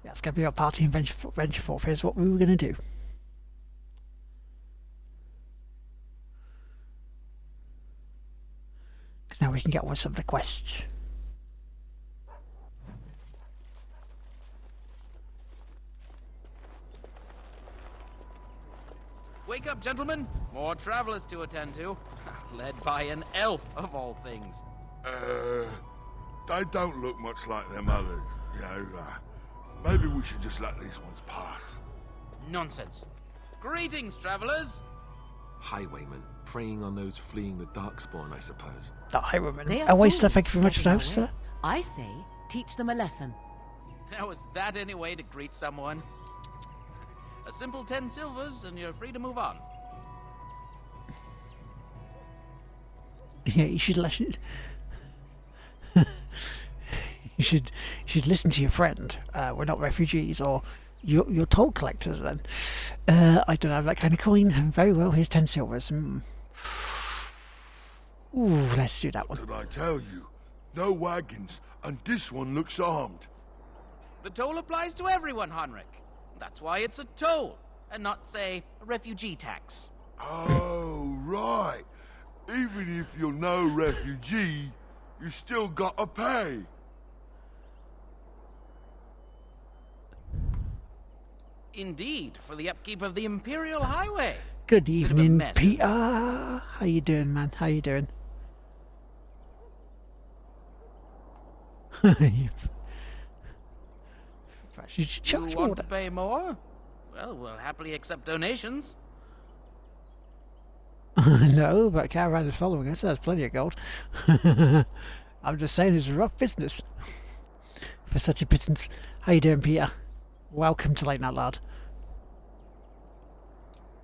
That's going to be our party in Venture Forth. Here's what we were going to do. Because now we can get on with some of the quests. Wake up, gentlemen. More travelers to attend to. Led by an elf, of all things. They don't look much like them others, you know. Maybe we should just let these ones pass. Nonsense. Greetings, travelers. Highwaymen, preying on those fleeing the Darkspawn, I suppose. The highwayman. They are Oh, wait, sir, fools thank you very much for getting those, our way. sir. I say, teach them a lesson. Now, is that any way to greet someone? A simple 10 silvers, and you're free to move on. Yeah, you should listen. you should listen to your friend. We're not refugees, or you're toll collectors. Then I don't have that kind of coin. Very well. Here's 10 silvers. Ooh, let's do that one. Did I tell you? No wagons, and this one looks armed. The toll applies to everyone, Henrik. That's why it's a toll, and not, say, a refugee tax. Oh, right. Even if you're no refugee, you still gotta pay. Indeed, for the upkeep of the Imperial Highway. Good of a evening, mess, Peter. How you doing, man? How you doing? You should You charge want more. to pay more? Well, we'll happily accept donations. No, but Caravan is following us. That's plenty of gold. I'm just saying it's a rough business for such a pittance. How you doing, Peter? Welcome to Late Night Lard.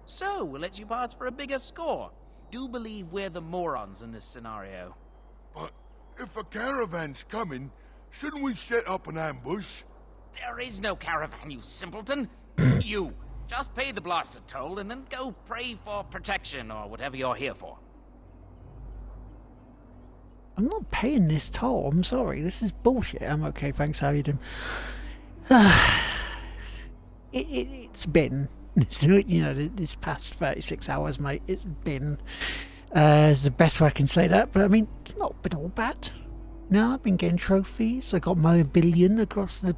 So, we'll let you pass for a bigger score. Do believe we're the morons in this scenario. But if a caravan's coming, shouldn't we set up an ambush? There is no caravan, you simpleton. You. Just pay the blasted toll and then go pray for protection or whatever you're here for. I'm not paying this toll. I'm sorry. This is bullshit. I'm okay, thanks. How you doing? It's been, you know, this past 36 hours, mate. It's been, is the best way I can say that. But I mean, it's not been all bad. No, I've been getting trophies. I got my billion across the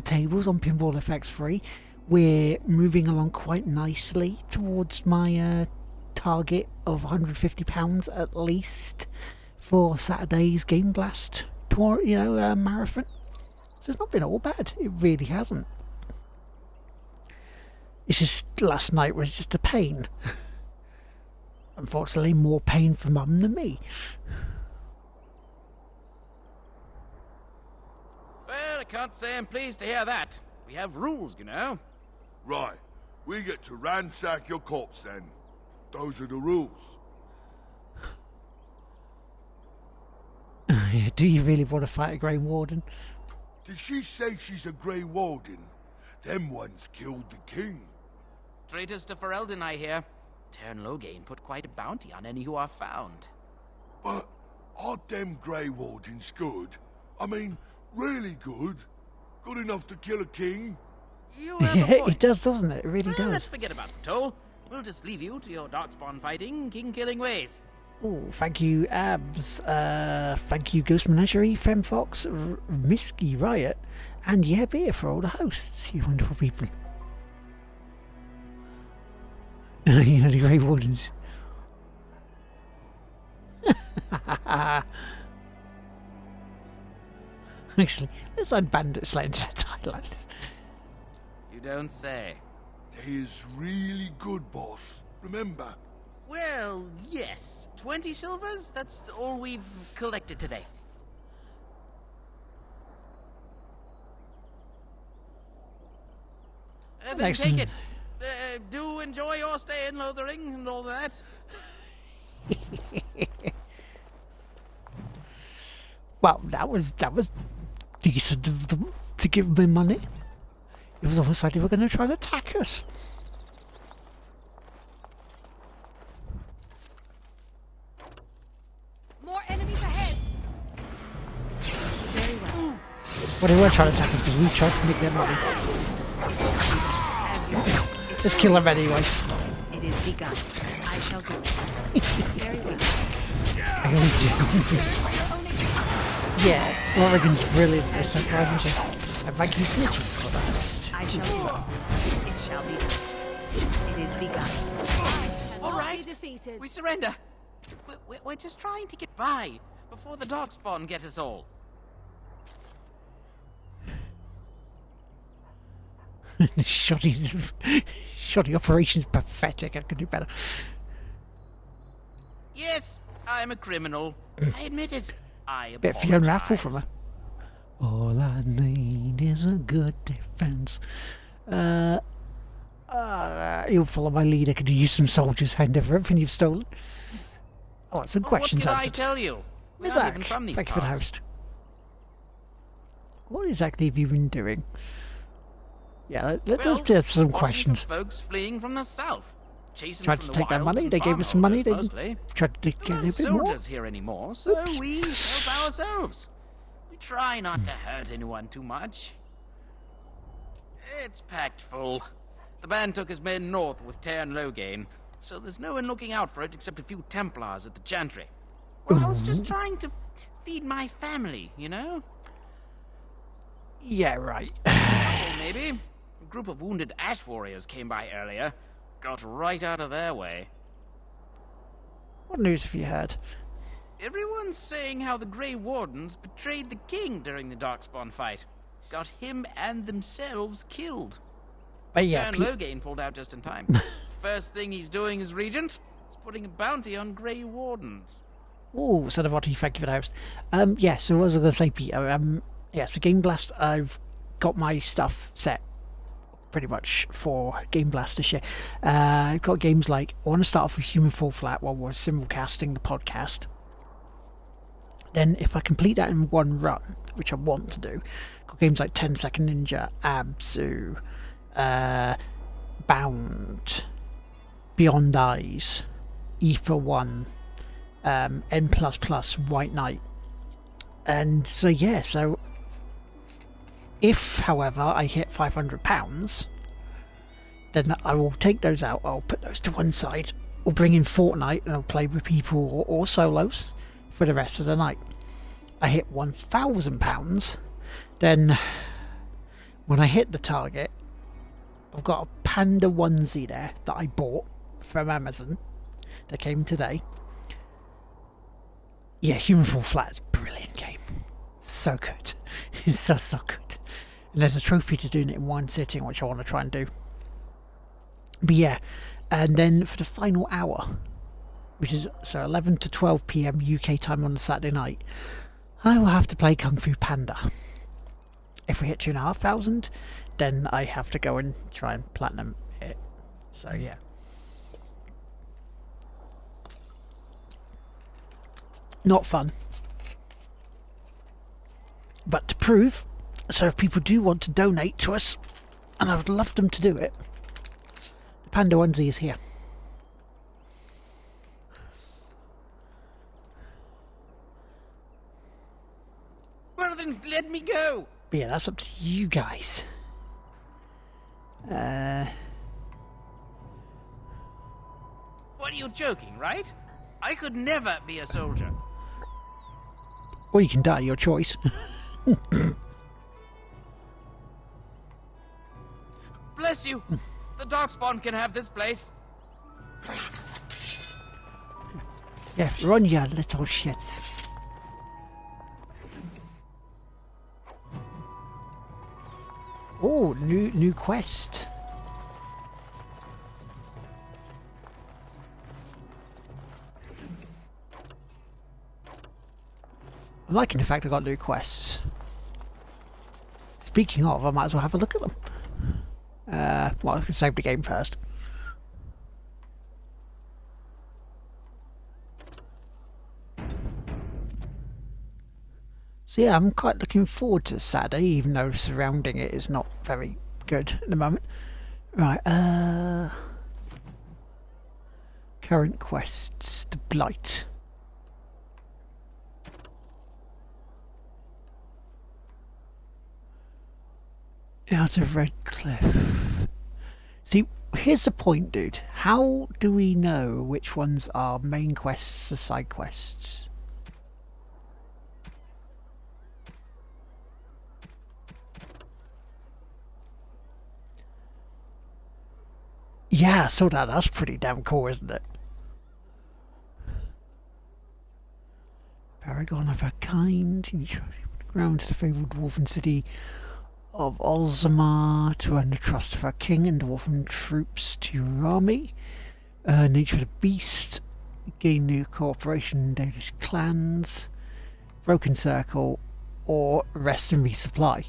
tables on Pinball FX3. We're moving along quite nicely towards my target of £150 at least for Saturday's Game Blast tour, marathon. So it's not been all bad. It really hasn't. It's just last night was just a pain. Unfortunately, more pain for Mum than me. Well, I can't say I'm pleased to hear that. We have rules, you know. Right. We get to ransack your corpse then. Those are the rules. Do you really want to fight a Grey Warden? Did she say she's a Grey Warden? Them ones killed the king. Traitors to Ferelden, I hear. Tern Loghain put quite a bounty on any who are found. But aren't them Grey Wardens good? I mean, really good? Good enough to kill a king? You have Yeah, a point. it does, doesn't it? It really Well, let's does. forget about the toll. We'll just leave you to your darkspawn fighting, king-killing ways. Oh, thank you, Abs. Thank you, Ghost Menagerie, Femfox, Misky Riot, and Yeah Beer for all the hosts, you wonderful people. You know, the Grey Wardens. Actually, let's add Bandit Slayer to that title. You don't say. They is really good, boss. Remember? Well, yes. 20 silvers? That's all we've collected today. Then take Excellent. it. Do enjoy your stay in Lothering and all that. Well, that was decent of them to give me money. It was almost like they were going to try and attack us. More enemies ahead! Very well. Well, they were trying to attack us because we tried to nick their money. Let's kill them anyway. It is begun. I shall do it. Very well. I always do. Yeah, Oregon's brilliant at this, isn't she? And thank you so much for that. I shall do it. It shall be done. It is begun. All right. Be defeated. We surrender. We're just trying to get by before the darkspawn get us all. Shoddy operation's pathetic. I could do better. Yes, I'm a criminal. I admit it. I Bit Fiona Apple apologize. from her. All I need is a good defense. You'll follow my lead. I could use some soldiers hand over everything you've stolen. Oh, some questions What can I answered. tell you? We're not Zach, even from these thank you for the parts. host. What exactly have you been doing? Yeah, let's do some watching questions. for folks fleeing from the south, chasing Tried from to the take their wilds money. and They gave us some money. They farmholders, mostly. tried to We're get a not bit more. soldiers here anymore, so Oops. we help ourselves. We try not to hurt anyone too much. It's packed full. The band took his men north with Terran Logain, so there's no one looking out for it except a few Templars at the Chantry. Well, I was just trying to feed my family, you know? Yeah, right. Or maybe a group of wounded ash warriors came by earlier. Got right out of their way. What news have you heard? Everyone's saying how the Grey Wardens betrayed the king during the Darkspawn fight. Got him and themselves killed. But yeah, Turn Logain pulled out just in time. First thing he's doing as regent is putting a bounty on Grey Wardens. oh, son of Otti, thank you for the host. Yeah, so what was I going to say, Peter? Yeah, so Game Blast, I've got my stuff set pretty much for Game Blast this year. I've got games like, I want to start off with Human Fall Flat while we're simulcasting the podcast. Then if I complete that in one run, which I want to do, got games like 10 Second Ninja, Abzu, Bound, Beyond Eyes, Ether 1, N++, White Knight. And so yeah, so if, however, I hit £500, then I will take those out. I'll put those to one side. I'll bring in Fortnite and I'll play with people or solos for the rest of the night. I hit £1,000, then when I hit the target, I've got a panda onesie there that I bought from Amazon that came today. Yeah, Human Fall Flat is a brilliant game. So good. It's so good. And there's a trophy to doing it in one sitting, which I want to try and do. But yeah, and then for the final hour, which is so 11 to 12 p.m. UK time on a Saturday night, I will have to play Kung Fu Panda. If we hit 2,500, then I have to go and try and platinum it. So yeah. Not fun. But to prove, so if people do want to donate to us, and I would love them to do it, the Panda onesie is here. Well then, let me go! But yeah, that's up to you guys. What are you joking, right? I could never be a soldier. Or you can die, your choice. Bless you! The Darkspawn can have this place. Yeah, run, you little shits. Oh, new quest. I'm liking the fact I got new quests. Speaking of, I might as well have a look at them. Well, I can save the game first. So yeah, I'm quite looking forward to Saturday, even though surrounding it is not very good at the moment. Right, current quests, the Blight. out of Redcliffe. See, here's the point, dude. How do we know which ones are main quests or side quests? Yeah, I saw that. That's pretty damn cool, isn't it? Paragon of a kind. Ground to the fabled dwarven city of Olzamar to earn the trust of our king and dwarven troops to your army. Nature of the beast. Gain new cooperation in Danish clans. Broken circle. Or rest and resupply.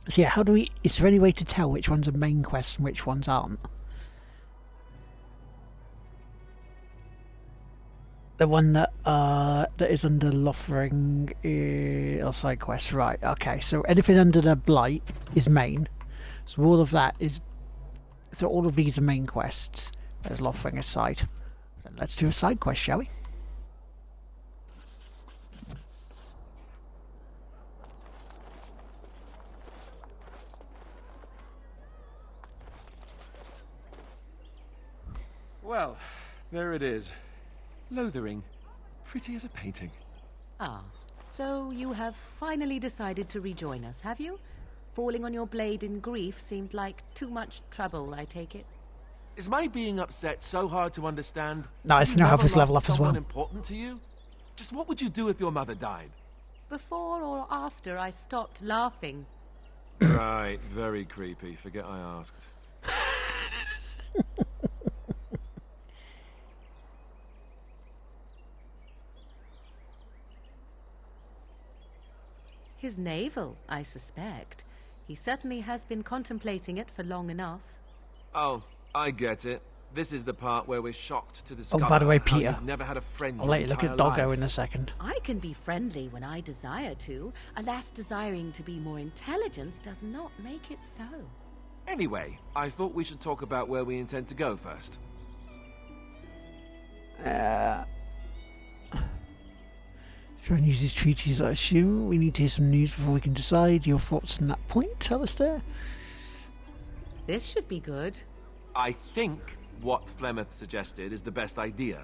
So yeah, how do we... Is there any way to tell which ones are main quests and which ones aren't? The one that is under Lothering or side quest, right? Okay, so anything under the Blight is main. So all of that is... So all of these are main quests. There's Lothering aside. Then let's do a side quest, shall we? Well, there it is. Lothering. Pretty as a painting. Ah, so you have finally decided to rejoin us, have you? Falling on your blade in grief seemed like too much trouble, I take it. Is my being upset so hard to understand? Nice, You now never help us level lost up as well. someone important to you? Just what would you do if your mother died? Before or after I stopped laughing? Right, very creepy. Forget I asked. His navel, I suspect. He certainly has been contemplating it for long enough. Oh, I get it. This is the part where we're shocked to discover by the way, how Peter, you've never had a friend I'll your let you look at entire Doggo life. in a second. I can be friendly when I desire to. Alas, desiring to be more intelligent does not make it so. Anyway, I thought we should talk about where we intend to go first. Try and use these treaties, I assume. We need to hear some news before we can decide. Your thoughts on that point, Alistair? This should be good. I think what Flemeth suggested is the best idea.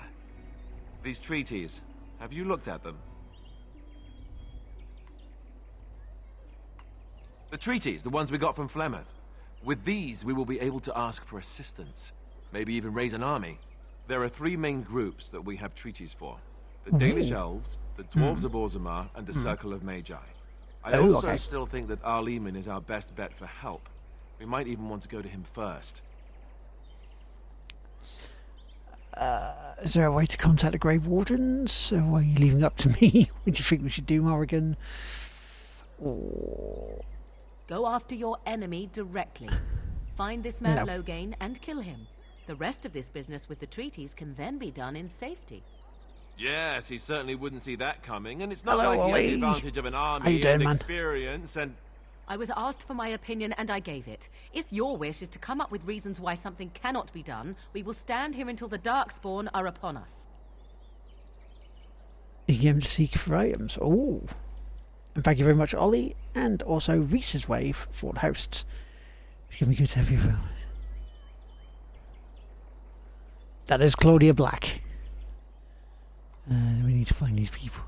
These treaties, have you looked at them? The treaties, the ones we got from Flemeth. With these, we will be able to ask for assistance. Maybe even raise an army. There are 3 main groups that we have treaties for. The Danish elves, the dwarves of Orzammar, and the Circle of Magi. I also still think that Arleman is our best bet for help. We might even want to go to him first. Is there a way to contact the Grave Wardens? Or are you leaving up to me? What do you think we should do, Morrigan? Or... Go after your enemy directly. Find this man No. Loghain and kill him. The rest of this business with the treaties can then be done in safety. Yes, he certainly wouldn't see that coming, and it's not Hello, like he has the Ollie. advantage of an How you army doing, and man? experience and... I was asked for my opinion and I gave it. If your wish is to come up with reasons why something cannot be done, we will stand here until the Darkspawn are upon us. EM to seek for items. Oh. And thank you very much, Ollie, and also Reese's Wave for the hosts. It's going to be good to have you. That is Claudia Black. We need to find these people.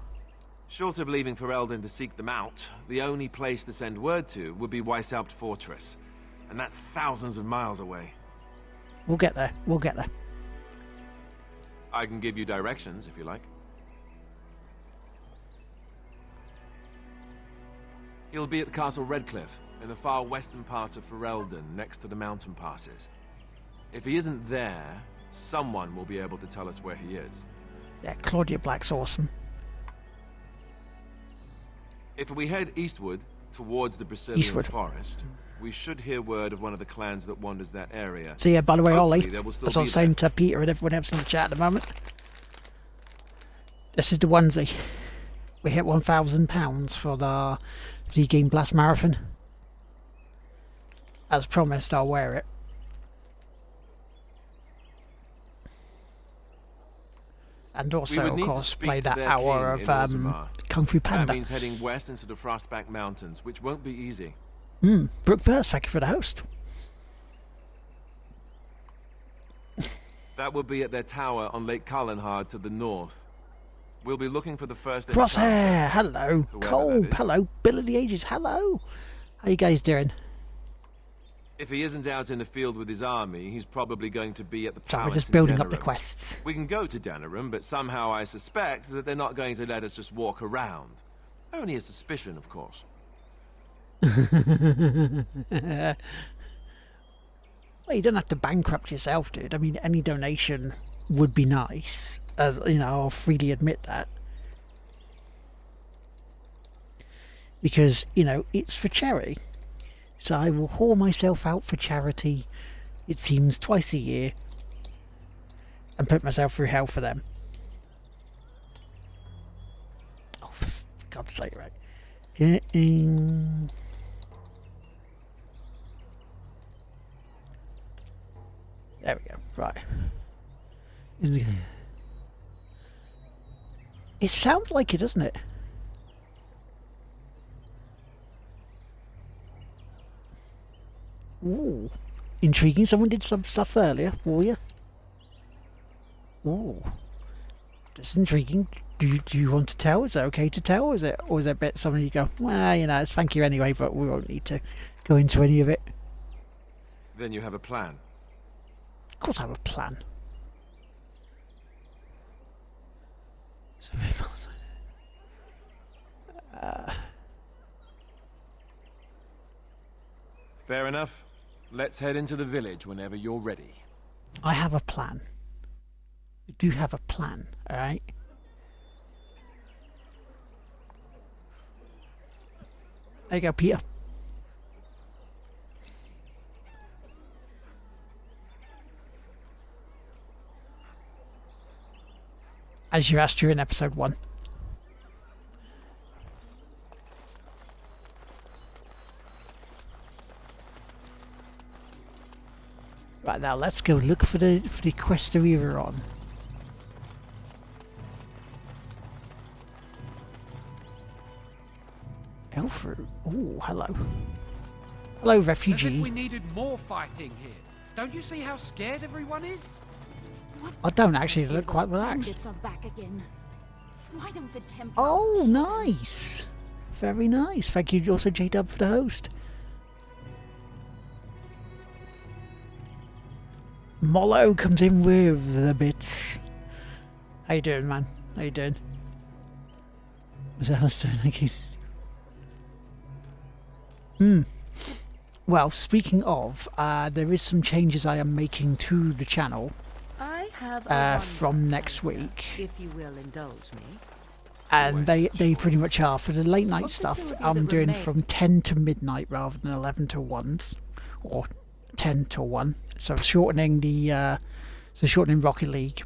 Short of leaving for Eldon to seek them out, the only place to send word to would be Weishaupt Fortress. And that's thousands of miles away. We'll get there. We'll get there. I can give you directions, if you like. He'll be at Castle Redcliffe, in the far western part of Ferelden, next to the mountain passes. If he isn't there, someone will be able to tell us where he is. Yeah, Claudia Black's awesome. If we head eastward, towards the Brazilian forest, we should hear word of one of the clans that wanders that area. So yeah, by the way, Ollie, Hopefully there will still as I be was saying there. to Peter and everyone else in the chat at the moment, this is the onesie. We hit £1,000 for the Game Blast Marathon. As promised, I'll wear it And We also, would of need to course, speak play to that their hour king of in Orzammar. Kung Fu That Panda. means heading west into the Frostback Mountains, which won't be easy. Brooke first, thank you for the host. That will be at their tower on Lake Carlinhard to the north. We'll be looking for the first Crosshair, hello. whoever Cole, that is. hello. Bill of the Ages, hello. How you guys doing? If he isn't out in the field with his army, he's probably going to be at the So we're palace just in building up the Denerim. quests. We can go to Denerim, but somehow I suspect that they're not going to let us just walk around. Only a suspicion, of course. Well, you don't have to bankrupt yourself, dude. I mean, any donation would be nice. As, you know, I'll freely admit that. Because, you know, it's for charity. So I will whore myself out for charity, it seems, twice a year. And put myself through hell for them. Oh, for God's sake, right. Getting... There we go. Right. It sounds like it, doesn't it? Ooh. Intriguing. Someone did some stuff earlier for you. Ooh. That's intriguing. Do you want to tell? Is it okay to tell? Or is it a bit something you go, well, you know, it's thank you anyway, but we won't need to go into any of it? Then you have a plan. Of course I have a plan. Fair enough. Let's head into the village whenever you're ready. I have a plan. I do have a plan, alright? There you go, Peter. As you asked you in episode 1. Right, now let's go look for the quest that we were on. Elfru. Oh, hello. Hello, As if refugee. we needed more fighting here. Don't you see how scared everyone is? I don't actually look quite relaxed. Bandits are back again. Why don't the Templars... Oh, nice. Very nice. Thank you also, J-Dub, for the host. Mollo comes in with the bits. How you doing, man? How you doing? Was Alistair like he's... Well, speaking of, there is some changes I am making to the channel I have a from wonder, next week. if you will indulge me. And they pretty much are. For the late night What's the stuff, two of you I'm that doing remain? from 10 to midnight rather than 11 to 1s. Or 10 to 1. So shortening shortening Rocket League,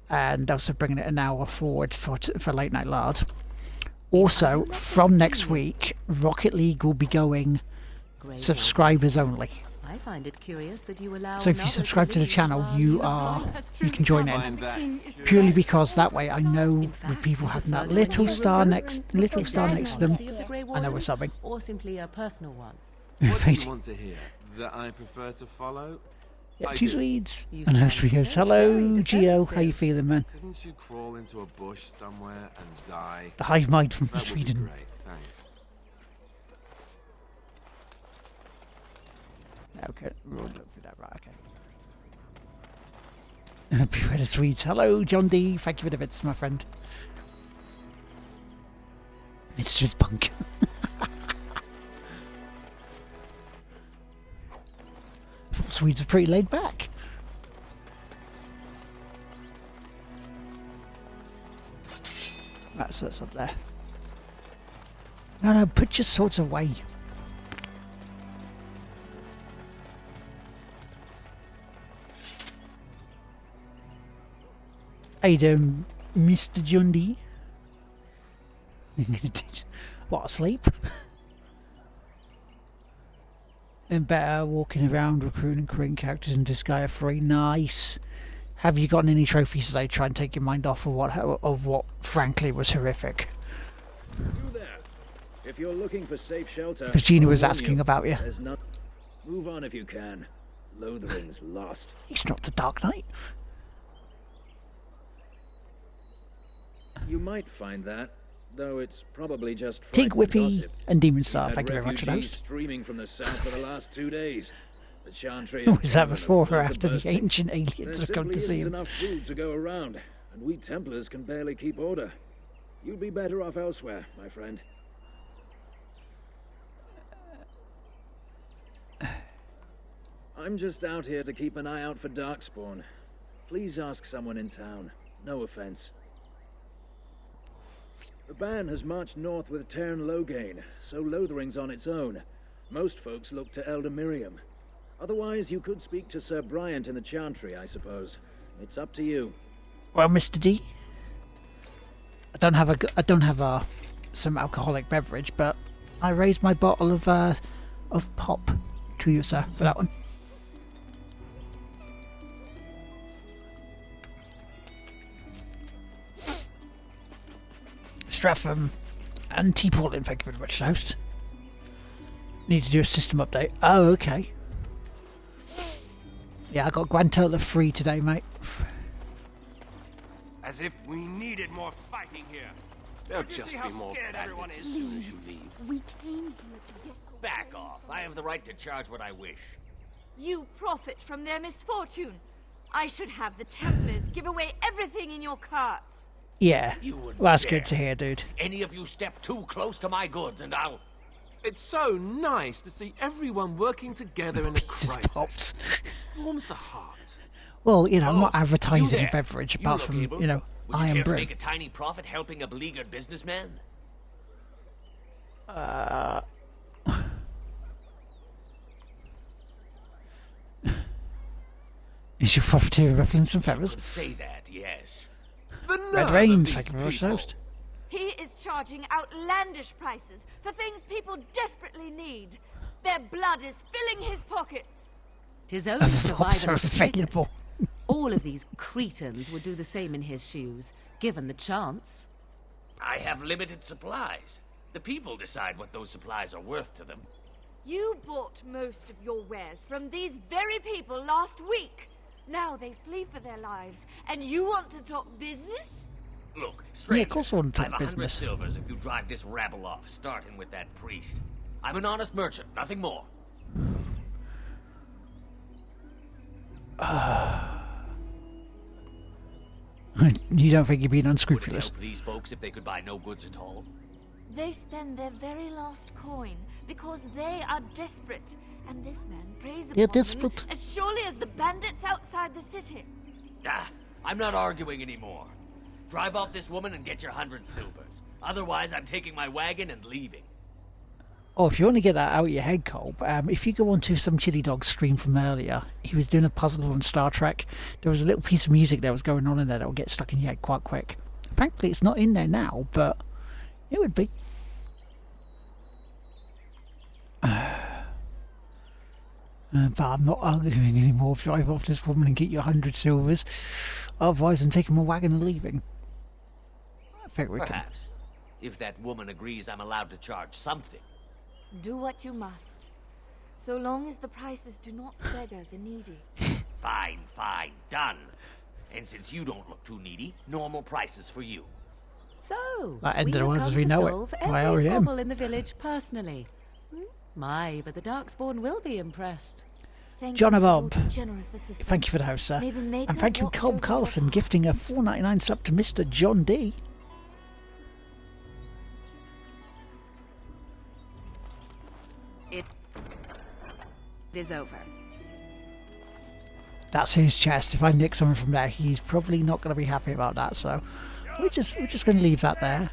and also bringing it an hour forward for late night Lard. Also, from next week, Rocket League will be going Great. subscribers only. I find it curious that you allow So if you another subscribe to the religion channel, while you live are on. you can join in. Find that. Purely because that way I know In with fact, people I having prefer that to little use star reverent next to them, policy of the Grey I know Warden, we're subbing. or simply a personal one. What do you want to hear? That I prefer to follow? Yeah, I two do. Swedes. You And sound Swedes goes, so hello, very Geo. How you defensive. feeling, man? Couldn't you crawl into a bush somewhere and die? The hive mind from That would be Sweden. great, thanks. Okay, we'll look for that. Right, okay. Beware the Swedes. Hello, John D. Thank you for the bits, my friend. It's just punk. I thought Swedes were pretty laid back. Right, so that's up there. No, put your swords away. How you doing, Mr. John D? What, asleep? And better walking around recruiting Korean characters in Disgaea 3. Nice. Have you gotten any trophies today? Try and take your mind off of what frankly was horrific. You there. If you're looking for safe shelter, Because Gina was I'll warn asking about you. There's none. Move on if you can. Lothering's lost. He's not the Dark Knight. You might find that, though it's probably just Tig, frightened Whippy, gossip. and Demon We've Star. had Thank you very much for those. refugees streaming from the south for the last 2 days. The Chantry Was that and before or Cameron have after the bursting. ancient There aliens have come simply to see isn't him? enough food to go around, and we Templars can barely keep order. You'd be better off elsewhere, my friend. I'm just out here to keep an eye out for Darkspawn. Please ask someone in town. No offense. The band has marched north with Terran Logain, so Lothering's on its own. Most folks look to Elder Miriam. Otherwise, you could speak to Sir Bryant in the Chantry, I suppose. It's up to you. Well, Mr. D, I don't have some alcoholic beverage, but I raised my bottle of pop to you, sir, for that one. Stratham and T. Paulin, thank you very much, host. Need to do a system update. Oh, okay. Yeah, I got Grand Total of 3 today, mate. As if we needed more fighting here. There'll just be more everyone bandits as soon as you leave. We came here to get... Back off. I have the right to charge what I wish. You profit from their misfortune. I should have the Templars give away everything in your carts. Yeah, You wouldn't well, that's dare. good to hear, dude. Any of you step too close to my goods and I'll... It's so nice to see everyone working together in a Just crisis. pops. Warms the heart. Well, you know, I'm not Oh, advertising you a there. beverage You apart look from, able. you know, Would you Iron care to Brew. make a tiny profit helping a beleaguered businessman? Is your profiteer ruffling some You feathers? could say that, yes. The Red nerve Range, of thank you very these much, people. host. He is charging outlandish prices for things people desperately need. Their blood is filling his pockets. 'Tis only the Props survival are of the fittest. available. All of these cretins would do the same in his shoes, given the chance. I have limited supplies. The people decide what those supplies are worth to them. You bought most of your wares from these very people last week. Now they flee for their lives, and you want to talk business? Look, stranger, of course I want to have talk 100 business. silvers if you drive this rabble off, starting with that priest. I'm an honest merchant, nothing more. You don't think you're being Would it unscrupulous? help these folks if they could buy no goods at all? They spend their very last coin because they are desperate, and this man preys They're upon me desperate. as surely as the bandits outside the city. Ah, I'm not arguing anymore. Drive off this woman and get your 100 silvers. Otherwise, I'm taking my wagon and leaving. Oh, if you want to get that out of your head, Cole, if you go onto some Chili Dog stream from earlier, he was doing a puzzle on Star Trek. There was a little piece of music that was going on in there that will get stuck in your head quite quick. Frankly, it's not in there now, but it would be. But I'm not arguing anymore. Drive off this woman and get your 100 silvers. Otherwise, I'm taking my wagon and leaving. I think we can. Perhaps. If that woman agrees I'm allowed to charge something. Do what you must, so long as the prices do not beggar the needy. Fine, fine, done. And since you don't look too needy, normal prices for you. So, That ended we the have ones come as we to know it. solve I every already am. squabble in the village personally. My, but the Darkspawn will be impressed. Thank John you of for Ob, your generous assistance. thank you for the host, sir. May the Maker And thank you, watch Cobb over Carlson, all. gifting a $4.99 sub to Mr. John D. It is over. That's in his chest. If I nick something from there, he's probably not going to be happy about that. So we're just going to leave that there.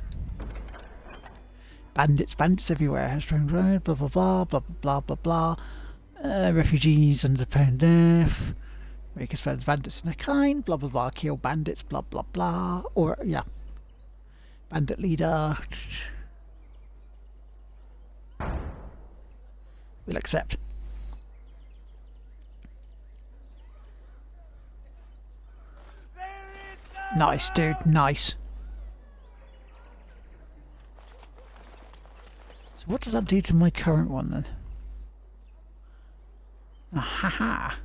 Bandits everywhere. Hamstrung Road, blah blah blah blah blah blah blah. Refugees under pain of death. Make us friends, bandits in their kind. Blah blah blah. Kill bandits. Blah blah blah. Or yeah, bandit leader. We'll accept. Nice, dude. Nice. So what does that do to my current one then? Aha!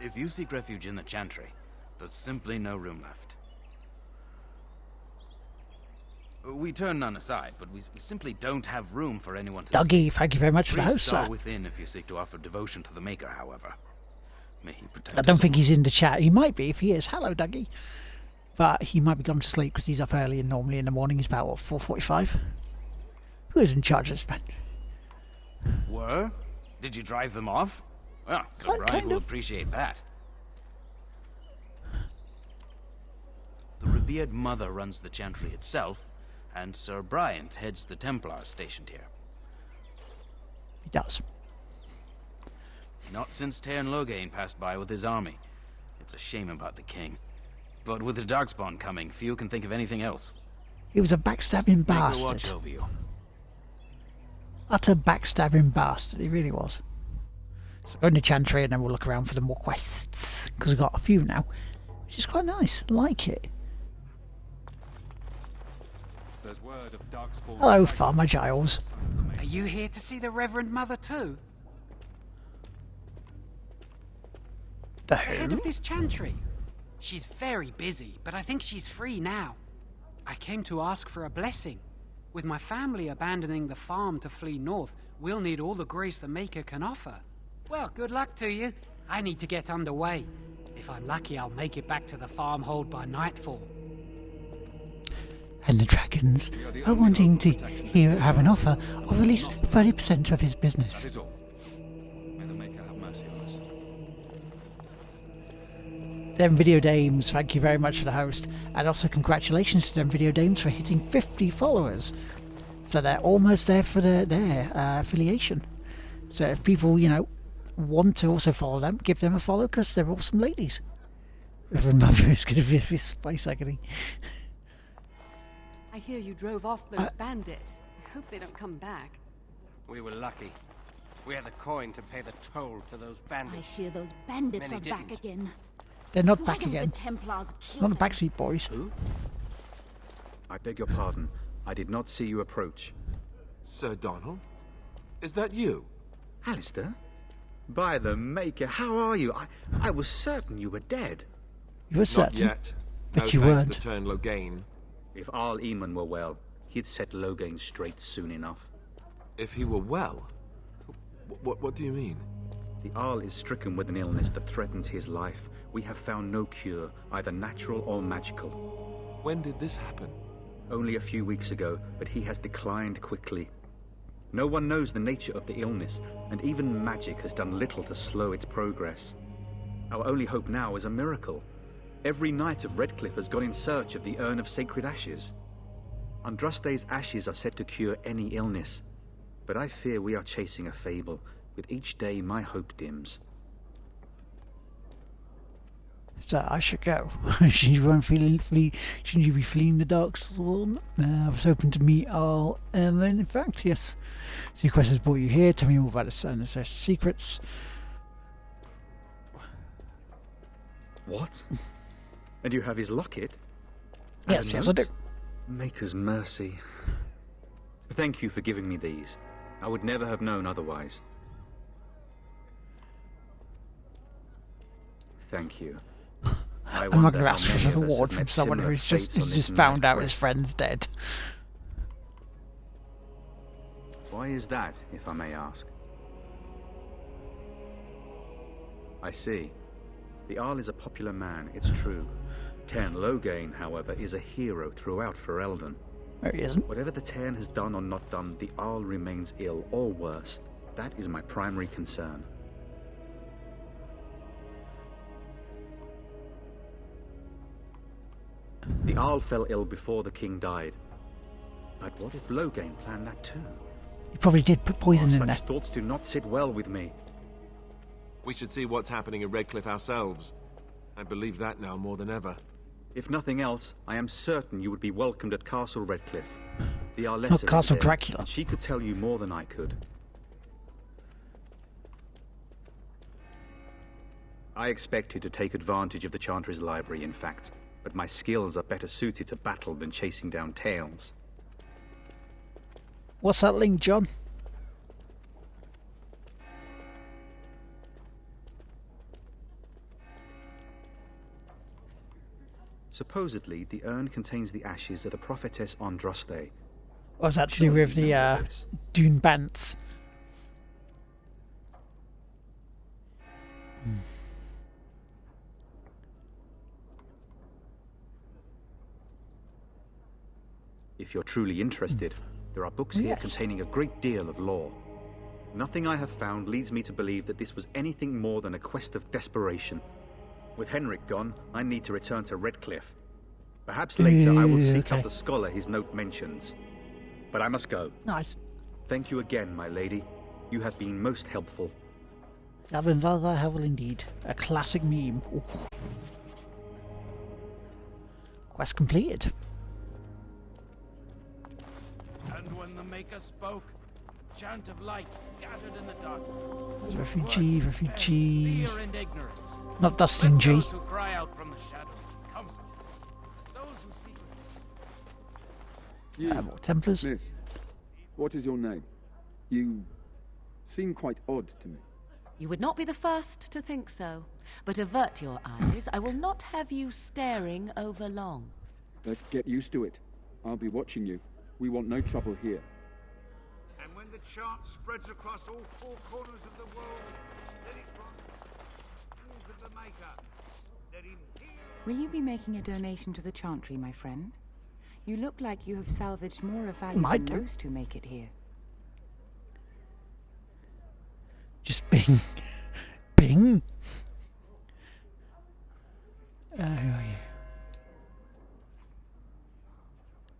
If you seek refuge in the Chantry, there's simply no room left. We turn none aside, but we simply don't have room for anyone to Dougie, thank you very much for the host, Priests are sir. within if you seek to offer devotion to the Maker, however. May he protect I don't us think all. he's in the chat. He might be if he is. Hello, Dougie. But he might be gone to sleep because he's up early and normally in the morning he's about, what, 4:45? Who is in charge of this man? Were? Did you drive them off? Well, Sir Brian kind will of. appreciate that. The revered mother runs the Chantry itself, and Sir Brian heads the Templars stationed here. He does. Not since Tairn Loghain passed by with his army. It's a shame about the king. But with the Darkspawn coming, few can think of anything else. He was a backstabbing Make a watch bastard. over you. Utter backstabbing bastard. He really was. So go in the Chantry and then we'll look around for the more quests. Because we've got a few now. Which is quite nice. I like it. There's word of Darkspawn. Hello, Farmer Giles. Are you here to see the Reverend Mother too? The Head who? of this Chantry. She's very busy, but I think she's free now. I came to ask for a blessing. With my family abandoning the farm to flee north, we'll need all the grace the Maker can offer. Well, good luck to you. I need to get underway. If I'm lucky, I'll make it back to the farmhold by nightfall. And the dragons are wanting to have an offer of at least 30% of his business. That is all. May the Maker have mercy on us. Them Video Dames, thank you very much for the host. And also congratulations to them Video Dames for hitting 50 followers. So they're almost there for their affiliation. So if people, you know, want to also follow them, give them a follow because they're awesome ladies. Remember, it's going to be a space agony. I hear you drove off those bandits. I hope they don't come back. We were lucky. We had the coin to pay the toll to those I bandits. hear those bandits Many are back didn't. again. They're not Why back don't again. the Templars kill Not the them? backseat boys. Who? I beg your pardon. I did not see you approach. Sir Donald? Is that you? Alistair? By the Maker, how are you? I was certain you were dead. You were Not certain yet. that No you thanks weren't. to Tairn Loghain. If Arl Eamon were well, he'd set Loghain straight soon enough. If he were well? What do you mean? The Arl is stricken with an illness that threatens his life. We have found no cure, either natural or magical. When did this happen? Only a few weeks ago, but he has declined quickly. No one knows the nature of the illness, and even magic has done little to slow its progress. Our only hope now is a miracle. Every knight of Redcliffe has gone in search of the Urn of Sacred Ashes. Andraste's ashes are said to cure any illness, but I fear we are chasing a fable. With each day, my hope dims. So I should go. Shouldn't you be fleeing the Darkspawn? I was hoping to meet Arl, and then in fact, yes. So your questions brought you here. Tell me more about the Sun and Search secrets. What? And you have his locket? Yes, yes, I do. Maker's mercy. Thank you for giving me these. I would never have known otherwise. Thank you. I'm not going to ask for a reward from someone who's just found out his friend's dead. Why is that, if I may ask? I see. The Arl is a popular man, it's true. Tairn Loghain, however, is a hero throughout Ferelden. No, he isn't. Whatever the Tairn has done or not done, the Arl remains ill, or worse. That is my primary concern. The Arl fell ill before the king died. But what if Loghain planned that too? He probably did put poison in Such there. thoughts do not sit well with me. We should see what's happening in Redcliffe ourselves. I believe that now more than ever. If nothing else, I am certain you would be welcomed at Castle Redcliffe. The Not Arlessa is Castle there, Dracula. and she could tell you more than I could. I expected to take advantage of the Chantry's library, in fact, but my skills are better suited to battle than chasing down tales. What's that link, John? Supposedly, the urn contains the ashes of the prophetess Andraste. What's that to do with the Dune Bants? If you're truly interested, there are books here containing a great deal of lore. Nothing I have found leads me to believe that this was anything more than a quest of desperation. With Henrik gone, I need to return to Redcliffe. Perhaps later I will seek out the scholar his note mentions. But I must go. Nice. Thank you again, my lady. You have been most helpful. You have been rather helpful indeed. A classic meme. Ooh. Quest completed. And when the Maker spoke, chant of light scattered in the darkness. Refugee. Fear and ignorance. Not Dustin G. Those who cry out from the shadows, comfort. Those who seek More Templars. Miss, what is your name? You seem quite odd to me. You would not be the first to think so. But avert your eyes. I will not have you staring over long. Let's get used to it. I'll be watching you. We want no trouble here. And when the chant spreads across all four corners of the world, let it run. Of the Maker. Let him hear. Will you be making a donation to the Chantry, my friend? You look like you have salvaged more of value Might than do. most who make it here. Just Bing. Bing. Oh,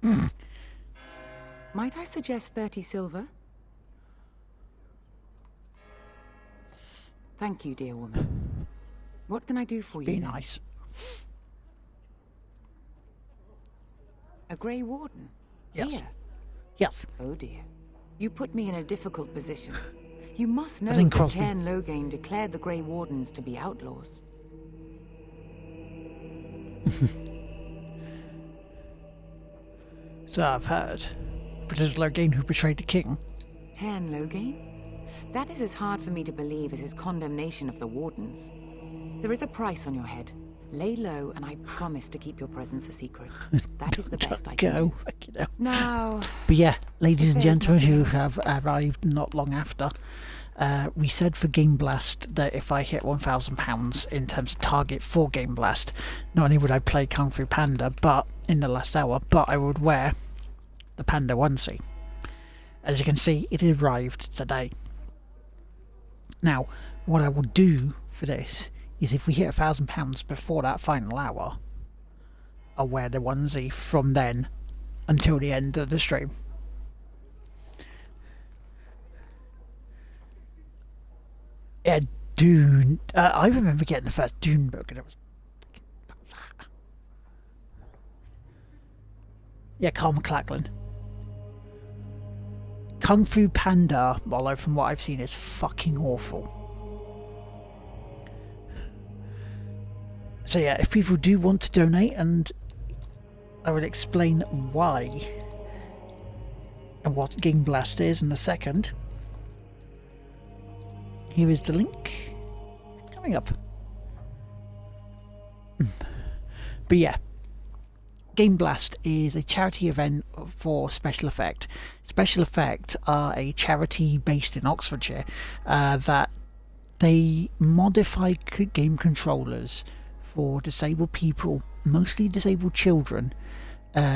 yeah. Might I suggest 30 silver? Thank you, dear woman. What can I do for you? Be then? nice. A Grey Warden? Yes. Here? Yes. Oh dear. You put me in a difficult position. You must know think that Crosby. Cairn Logain declared the Grey Wardens to be outlaws. So I've heard. But it is Logain who betrayed the king. Cairn Logain? That is as hard for me to believe as his condemnation of the Wardens. There is a price on your head. Lay low, and I promise to keep your presence a secret. That is the best I can Go. do. Fucking hell. Now, But yeah, ladies and There's gentlemen nothing who else. have arrived not long after, we said for Game Blast that if I hit £1,000 in terms of target for Game Blast, not only would I play Kung Fu Panda, but in the last hour, but I would wear the Panda onesie. As you can see, it arrived today. Now, what I will do for this is if we hit £1,000 before that final hour, I'll wear the onesie from then until the end of the stream. Yeah, Dune. I remember getting the first Dune book, and it was. Yeah, Carl McLachlan. Kung Fu Panda, although from what I've seen, is fucking awful. So yeah, if people do want to donate, and I will explain why and what Game Blast is in a second. Here is the link coming up. But yeah, Game Blast is a charity event for Special Effect. Special Effect are a charity based in Oxfordshire that they modify game controllers for disabled people, mostly disabled children,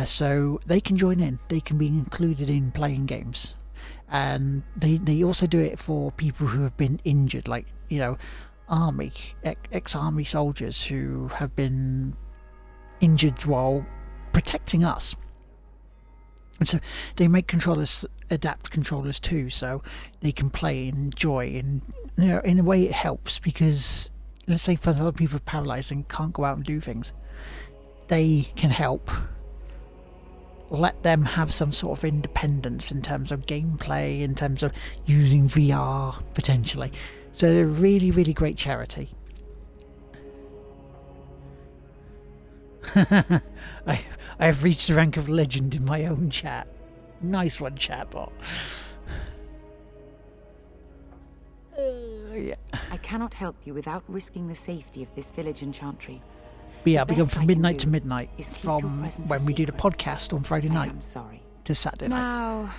so they can join in, they can be included in playing games. And they also do it for people who have been injured, like, you know, ex-army soldiers who have been injured while protecting us. And so they make controllers, adapt controllers too, so they can play and enjoy, and you know, in a way it helps, because let's say for a lot of people paralysed and can't go out and do things, they can help let them have some sort of independence in terms of gameplay, in terms of using VR potentially. So they're a really, really great charity. I have reached the rank of legend in my own chat. Nice one, chatbot. Yeah. I cannot help you without risking the safety of this village in Chantry. But yeah, I'll be going best from I can midnight do to midnight is keep from your presence when a we do the secret. podcast on Friday I night am sorry. to Saturday night. Now,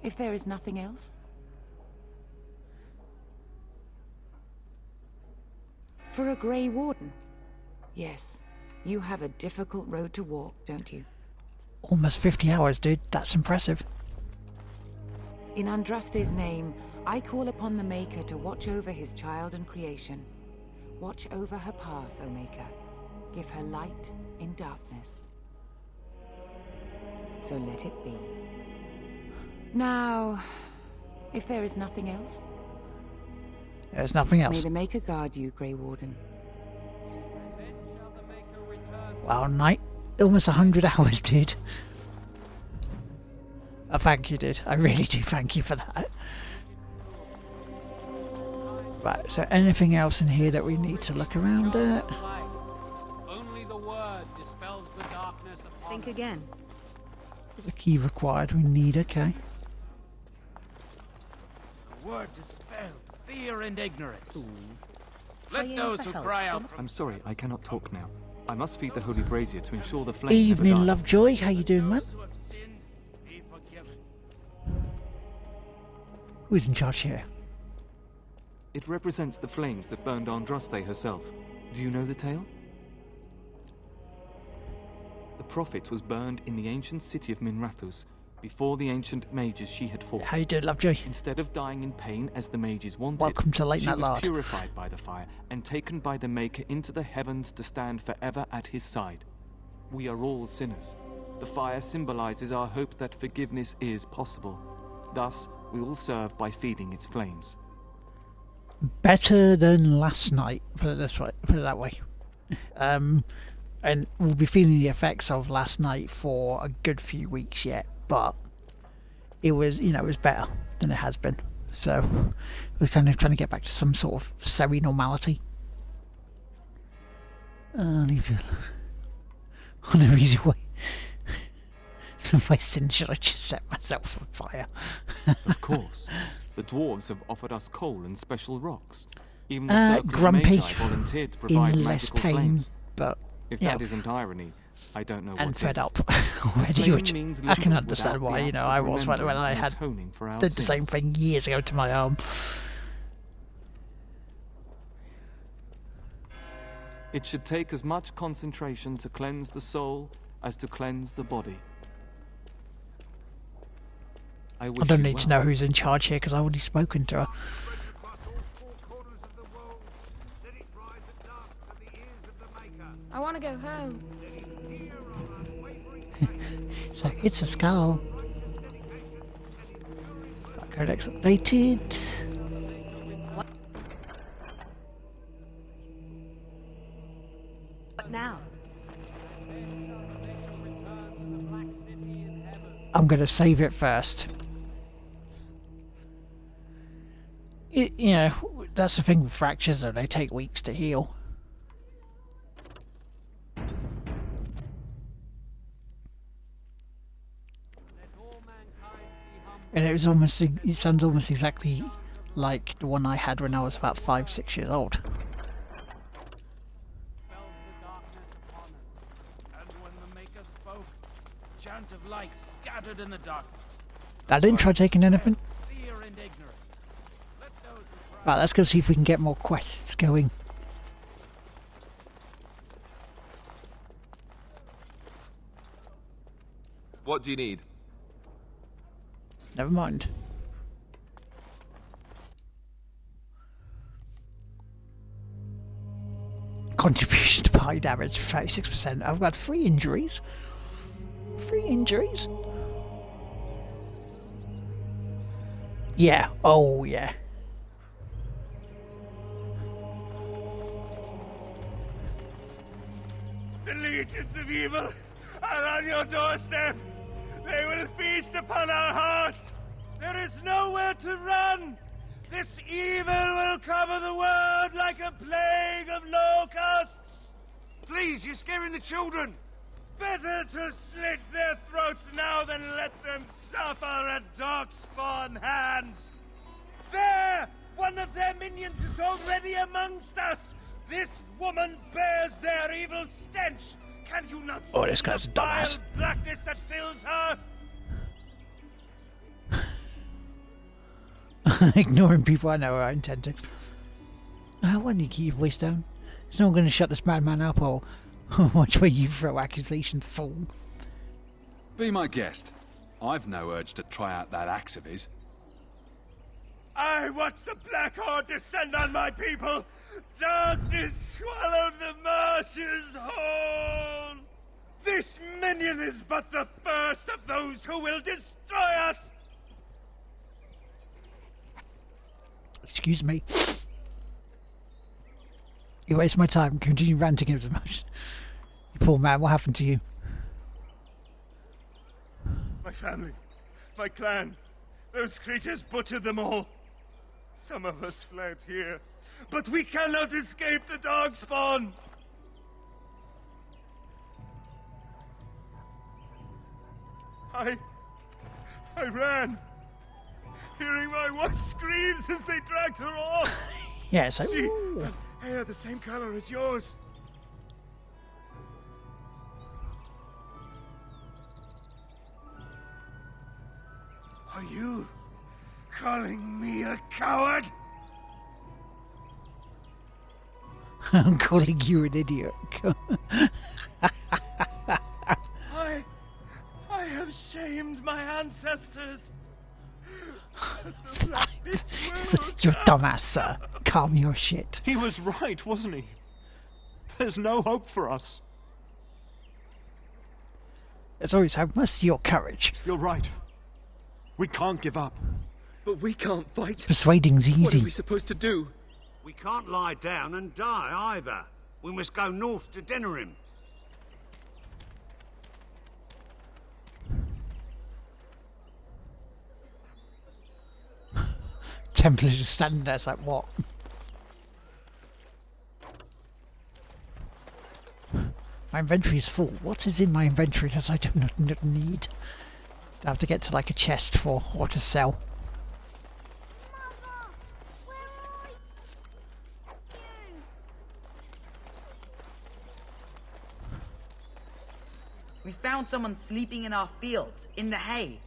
if there is nothing else... For a Grey Warden? Yes. You have a difficult road to walk, don't you? Almost 50 hours, dude. That's impressive. In Andraste's name, I call upon the Maker to watch over his child and creation. Watch over her path, O Maker. Give her light in darkness. So let it be. Now, if there is nothing else... There's nothing else. May the Maker guard you, Grey Warden. Wow, night. Almost 100 hours, dude. Oh, thank you, dude. I really do thank you for that. Right, so anything else in here that we need to look around at? Only the word dispels the darkness upon Think again. There's a key required. We need, okay. The word dispelled fear and ignorance. Praying Let those for who help cry out from- from I'm sorry, I cannot talk now. I must feed the holy brazier to ensure the flame Evening, never dies. Lovejoy. How you doing, man? those who have sinned be forgiven. Who's in charge here? It represents the flames that burned Andraste herself. Do you know the tale? The prophet was burned in the ancient city of Minrathus, before the ancient mages she had fought. How you doing, Lovejoy? Instead of dying in pain as the mages wanted, Welcome to Late she Night was Lard. purified by the fire and taken by the Maker into the heavens to stand forever at his side. We are all sinners. The fire symbolizes our hope that forgiveness is possible. Thus, we will serve by feeding its flames. Better than last night, put it this way, put it that way. And we'll be feeling the effects of last night for a good few weeks yet, but it was, it was better than it has been. So we're kind of trying to get back to some sort of semi-normality. I'll leave you on a easy way. So my sin, should I just set myself on fire? Of course. The dwarves have offered us coal and special rocks. Even the Circle of grumpy, Magi volunteered to provide in less magical pain, flames. but If yeah. that isn't irony, I don't know And what fed is. up already, Flame which means I can little understand without why. the act I of was when remembering I and had atoning for our did the sins. same thing years ago to my arm. It should take as much concentration to cleanse the soul as to cleanse the body. I I wish don't you need to well. know who's in charge here because I've already spoken to her. Across all four corners of the world, let it rise at last to the ears of the Maker. I want to go home. Let it hear our unwavering faith. So it's a skull. Codex updated. What now? I'm going to save it first. That's the thing with fractures, though. They take weeks to heal. And it sounds almost exactly like the one I had when I was about 5-6 years old. And when the Maker spoke, chant of light scattered in the darkness. I didn't try taking anything. Fear and ignorance. Let those who cry Right, let's go see if we can get more quests going. What do you need? Never mind. Contribution to party damage, 36%. I've got 3 injuries. 3 injuries? Yeah. Oh, yeah. The legions of evil are on your doorstep. They will feast upon our hearts. There is nowhere to run. This evil will cover the world like a plague of locusts. Please, you're scaring the children. Better to slit their throats now than let them suffer at Darkspawn hands. There! One of their minions is already amongst us. This woman bears their evil stench. Can you not see this guy's a the vile dumbass. blackness that fills her? Ignoring people I know are intended. Why don't you keep your voice down? It's not going to shut this madman up, or watch where you throw accusations, fool. Be my guest. I've no urge to try out that axe of his. I watch the Black Horde descend on my people. Darkness swallowed the marshes whole. This minion is but the first of those who will destroy us. Excuse me. You waste my time. Continue ranting as much. You poor man, what happened to you? My family, my clan, those creatures butchered them all. Some of us fled here, but we cannot escape the Darkspawn. I ran, hearing my wife's screams as they dragged her off. Yes, She had hair the same color as yours. Are you calling me a coward? I'm calling you an idiot. I have shamed my ancestors. You're dumbass, sir. Calm your shit. He was right, wasn't he? There's no hope for us. There's always hope. Must your courage. You're right. We can't give up. But we can't fight. Persuading's What easy. are we supposed to do? We can't lie down and die either. We must go north to Denerim. Templars are standing there, it's like, what? My inventory is full. What is in my inventory that I do not need? I have to get to like a chest for or to sell. We found someone sleeping in our fields, in the hay.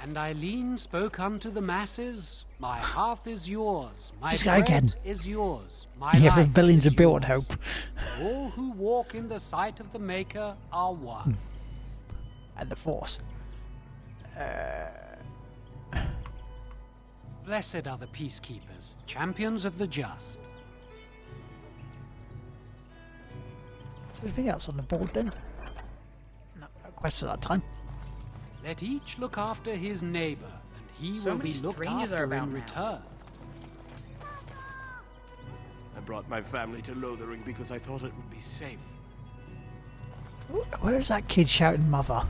And Eileen spoke unto the masses, my hearth is yours, my This guy bread again. is yours, my Yeah, life rebellions is are built on yours. hope. All who walk in the sight of the Maker are one. And the Force. Blessed are the peacekeepers, champions of the just. Anything else on the board then? No quest at that time. Let each look after his neighbor, and he So will many be looked strangers are after about in now. return. I brought my family to Lothering because I thought it would be safe. Where is that kid shouting mother?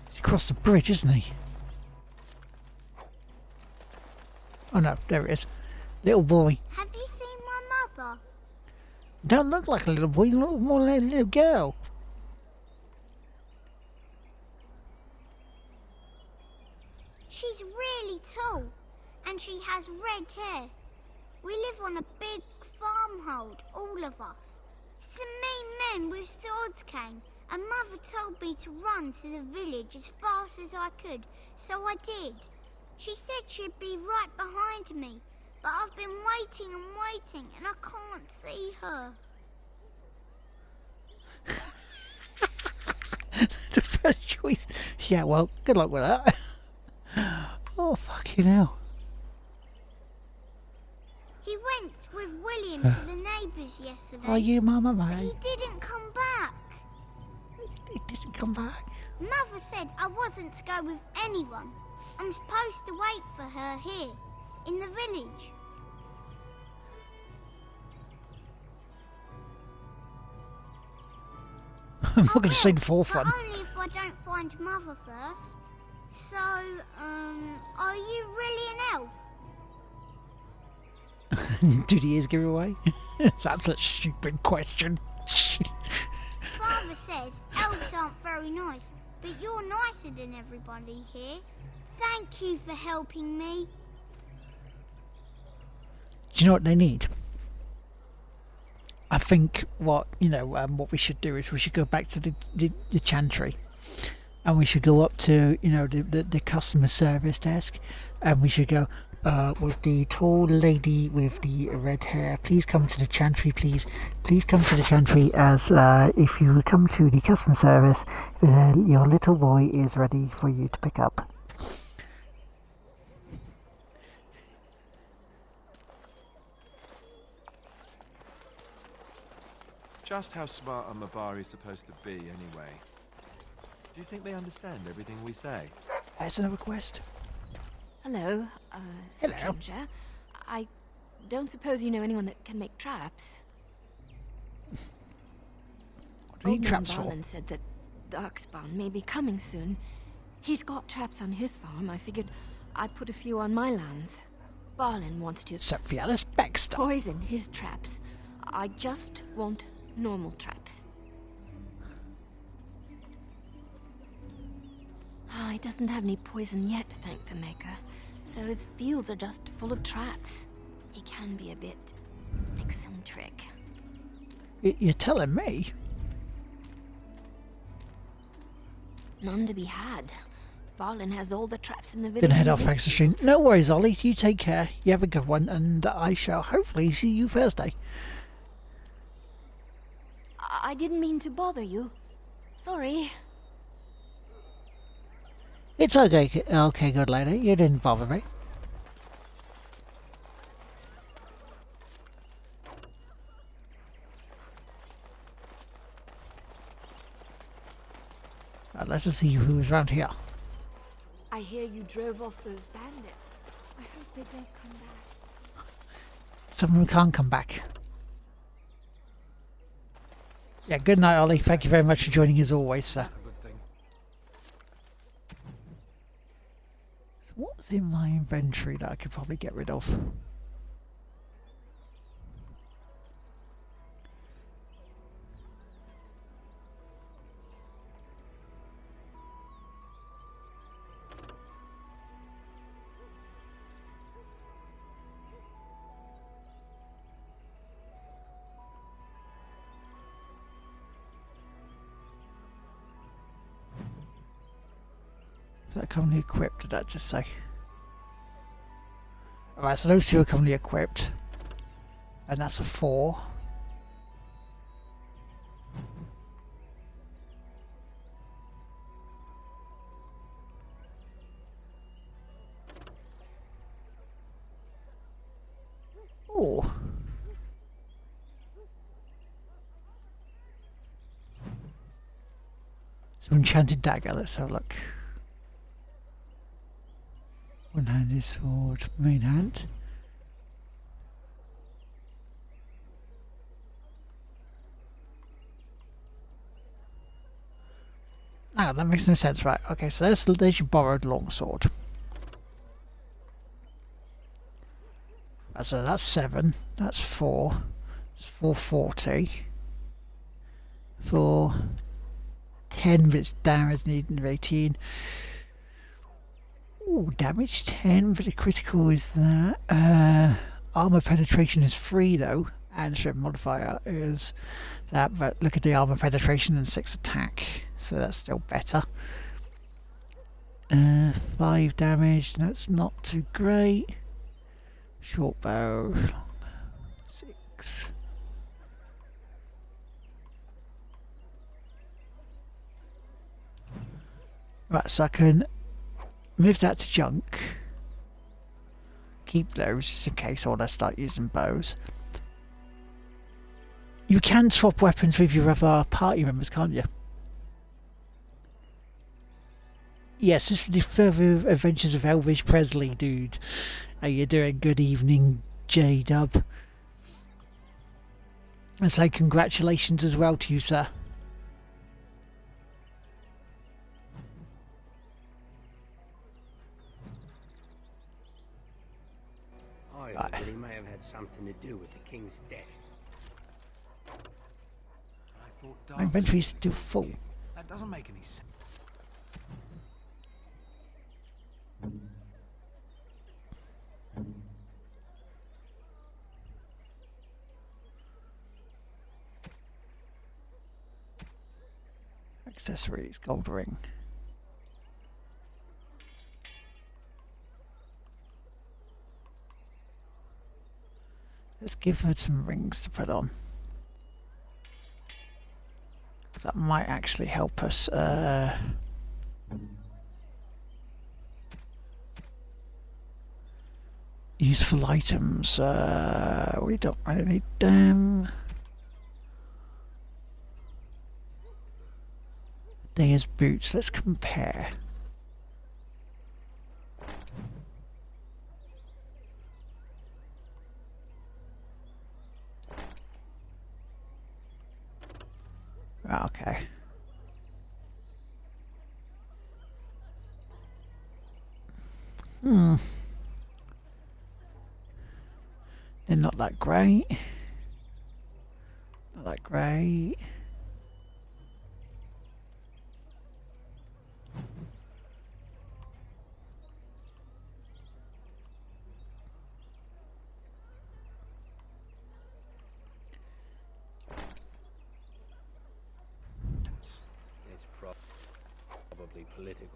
He's across the bridge, isn't he? Oh no, there it is. Little boy. Have you seen my mother? Don't look like a little boy, you look more like a little girl. She's really tall, and she has red hair. We live on a big farmhold, all of us. Some mean men with swords came, and Mother told me to run to the village as fast as I could, so I did. She said she'd be right behind me, but I've been waiting and waiting, and I can't see her. The first choice. Yeah, well, good luck with that. Oh, fucking hell. He went with William to the neighbours yesterday. Are you Mama but May? he didn't come back. He didn't come back. Mother said I wasn't to go with anyone. I'm supposed to wait for her here, in the village. I'm not going to say the fourth but one. only if I don't find Mother first. So, are you really an elf? Do the ears give away? That's a stupid question. Father says elves aren't very nice, but you're nicer than everybody here. Thank you for helping me. Do you know what they need? I think what we should do is we should go back to the chantry, and we should go up to the customer service desk, and we should go with the tall lady with the red hair. Please come to the chantry, please come to the chantry. As if you come to the customer service, your little boy is ready for you to pick up. Just how smart are Mabari supposed to be, anyway? Do you think they understand everything we say? There's another quest. Hello, Hello. stranger. I don't suppose you know anyone that can make traps? What do you need Old traps Man for? Barlin said that Darkspawn may be coming soon. He's got traps on his farm. I figured I'd put a few on my lands. Barlin wants to Sophialis Baxter. poison his traps. I just want normal traps. He doesn't have any poison yet, thank the Maker. So his fields are just full of traps. He can be a bit eccentric. You're telling me? None to be had. Barlin has all the traps in the village. Gonna head in off his Baxter Street. fields. No worries, Ollie. You take care. You have a good one, and I shall hopefully see you Thursday. I didn't mean to bother you. Sorry. It's okay. Okay, good lady. You didn't bother me. Let us see who is around here. I hear you drove off those bandits. I hope they don't come back. Some of them can't come back. Yeah, good night, Ollie. Thank you very much for joining as always, sir. So what's in my inventory that I could probably get rid of? Is that currently equipped, did that just say? Alright, so those two are currently equipped. And that's a 4. Oh. So enchanted dagger, let's have a look. One-handed sword, main hand. No, that makes no sense, right? Okay, so there's your borrowed longsword. So that's 7, that's 4, it's 440. 4, 10 bits damage needing of 18. Ooh, damage 10, but the critical is that. Armor penetration is 3 though, and strength modifier is that, but look at the armor penetration and 6 attack, so that's still better. 5 damage, that's not too great. Short bow, 6. Right, so I can move that to junk. Keep those just in case I want to start using bows. You can swap weapons with your other party members, can't you? Yes, this is the further adventures of Elvis Presley, dude. How you doing? Good evening, J-Dub. And say congratulations as well to you, sir. idle, but he may have had something to do with the king's death. My inventory's still full. That doesn't make any sense. Accessories, gold ring. Let's give her some rings to put on. That might actually help us. Useful items. We don't really need them. There's boots. Let's compare. Okay. They're not that great. Not that great.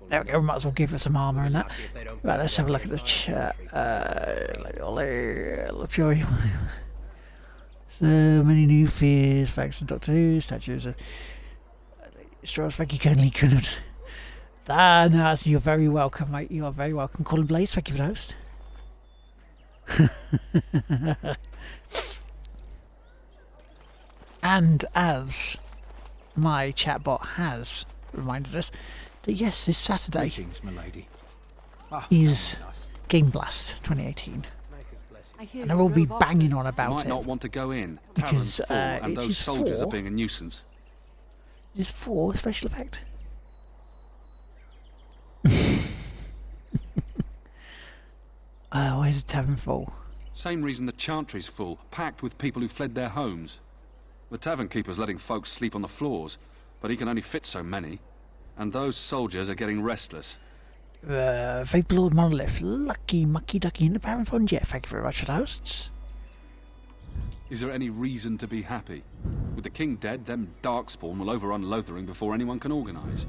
There we go, we might as well give her some armour and that. Right, let's have a look at the chat. Joy. So many new fears, facts of Doctor Who, statues of Straws, thank you kindly couldn't. No, you're very welcome, mate. You are very welcome. Colin Blaze, thank you for the host. And as my chatbot has reminded us, that yes, this Saturday is Game Blast 2018. And I will be banging on about it. Might not want to go in. Because and those soldiers are being a nuisance. It is for special effect. Why is the tavern full? Same reason the Chantry's full, packed with people who fled their homes. The tavern keeper's letting folks sleep on the floors, but he can only fit so many. And those soldiers are getting restless. Vape Lord Monolith, lucky mucky ducky in the Baron Fund. Yeah, thank you very much for the hosts. Is there any reason to be happy? With the king dead, them Darkspawn will overrun Lothering before anyone can organise.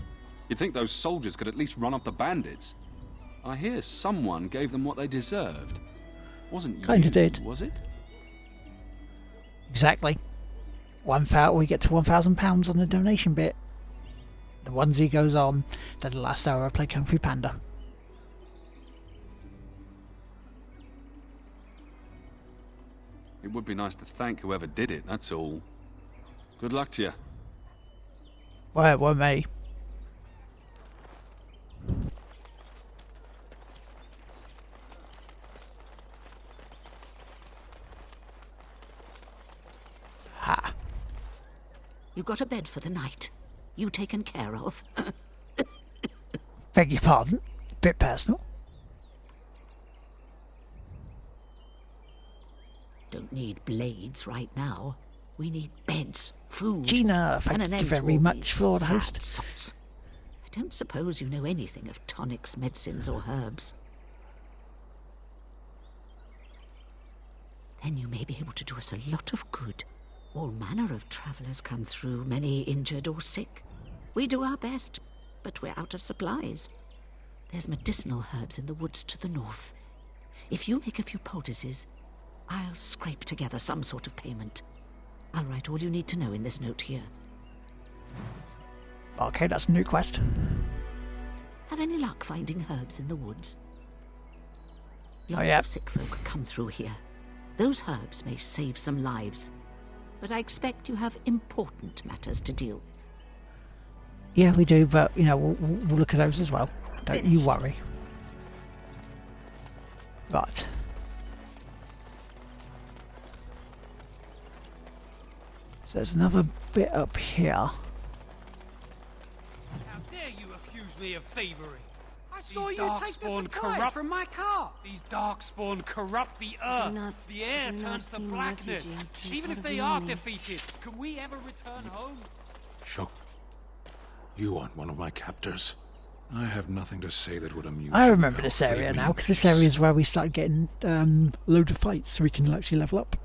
You'd think those soldiers could at least run off the bandits. I hear someone gave them what they deserved. Wasn't Kinda you, did. Was it? Exactly. We get to £1,000 on the donation bit. The onesie goes on. Then the last hour I play Kung Fu Panda. It would be nice to thank whoever did it, that's all. Good luck to you. Well, it weren't me. Ha. You got a bed for the night? You taken care of? Beg your pardon? Bit personal. Don't need blades right now. We need beds, food, Gina, and an thank you end to very all much these for the sad host. sots. I don't suppose you know anything of tonics, medicines, or herbs. Then you may be able to do us a lot of good. All manner of travellers come through, many injured or sick. We do our best, but we're out of supplies. There's medicinal herbs in the woods to the north. If you make a few poultices, I'll scrape together some sort of payment. I'll write all you need to know in this note here. Okay, that's a new quest. Have any luck finding herbs in the woods? Oh, Lots yeah. of sick folk come through here. Those herbs may save some lives, but I expect you have important matters to deal with. Yeah, we do, but, you know, we'll look at those as well. Don't you worry. Right. So there's another bit up here. How dare you accuse me of thievery? I saw These you take the darkspawn supplies corrupt- from my car. These darkspawn corrupt the earth. not- The air do not turns to seem blackness. refugee. Even Part if of they the are army. defeated, can we ever return home? Show. You aren't one of my captors. I have nothing to say that would amuse I you. remember this area now, because this area is where we started getting loads of fights, so we can actually level up.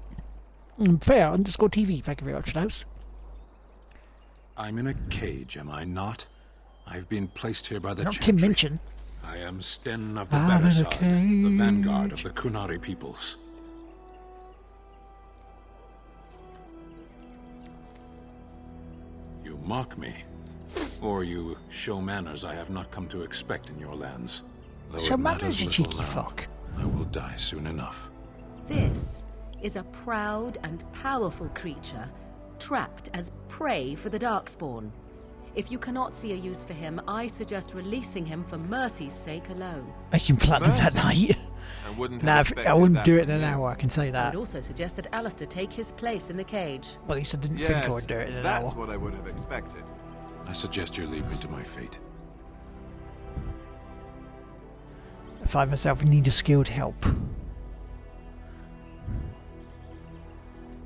Fair_TV, thank you very much for the house. I'm in a cage, am I not? I've been placed here by the Not Chantry. Tim Minchin. I am Sten of the I'm in a Beresard, the vanguard of cage. the Kunari peoples. You mock me, or you show manners I have not come to expect in your lands. Though Show it manners, matters you little cheeky now. fuck. I will die soon enough. This is a proud and powerful creature, trapped as prey for the Darkspawn. If you cannot see a use for him, I suggest releasing him for mercy's sake alone. Make him platinum that night. I wouldn't Nah, have I expected wouldn't that do it from in an you. hour, I can say I that. would also suggest that Alistair take his place in the cage. Well, at least I didn't think I would do it in an that's hour. what I would have expected. I suggest you leave me to my fate. I find myself in need of skilled help.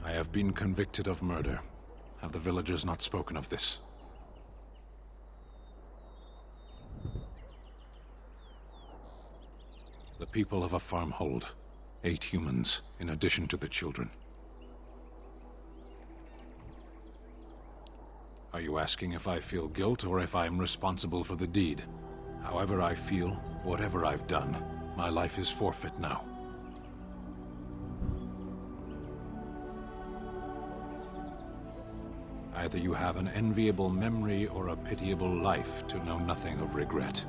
I have been convicted of murder. Have the villagers not spoken of this? The people of a farmhold. 8 humans, in addition to the children. Are you asking if I feel guilt or if I am responsible for the deed? However I feel, whatever I've done, my life is forfeit now. Either you have an enviable memory or a pitiable life to know nothing of regret.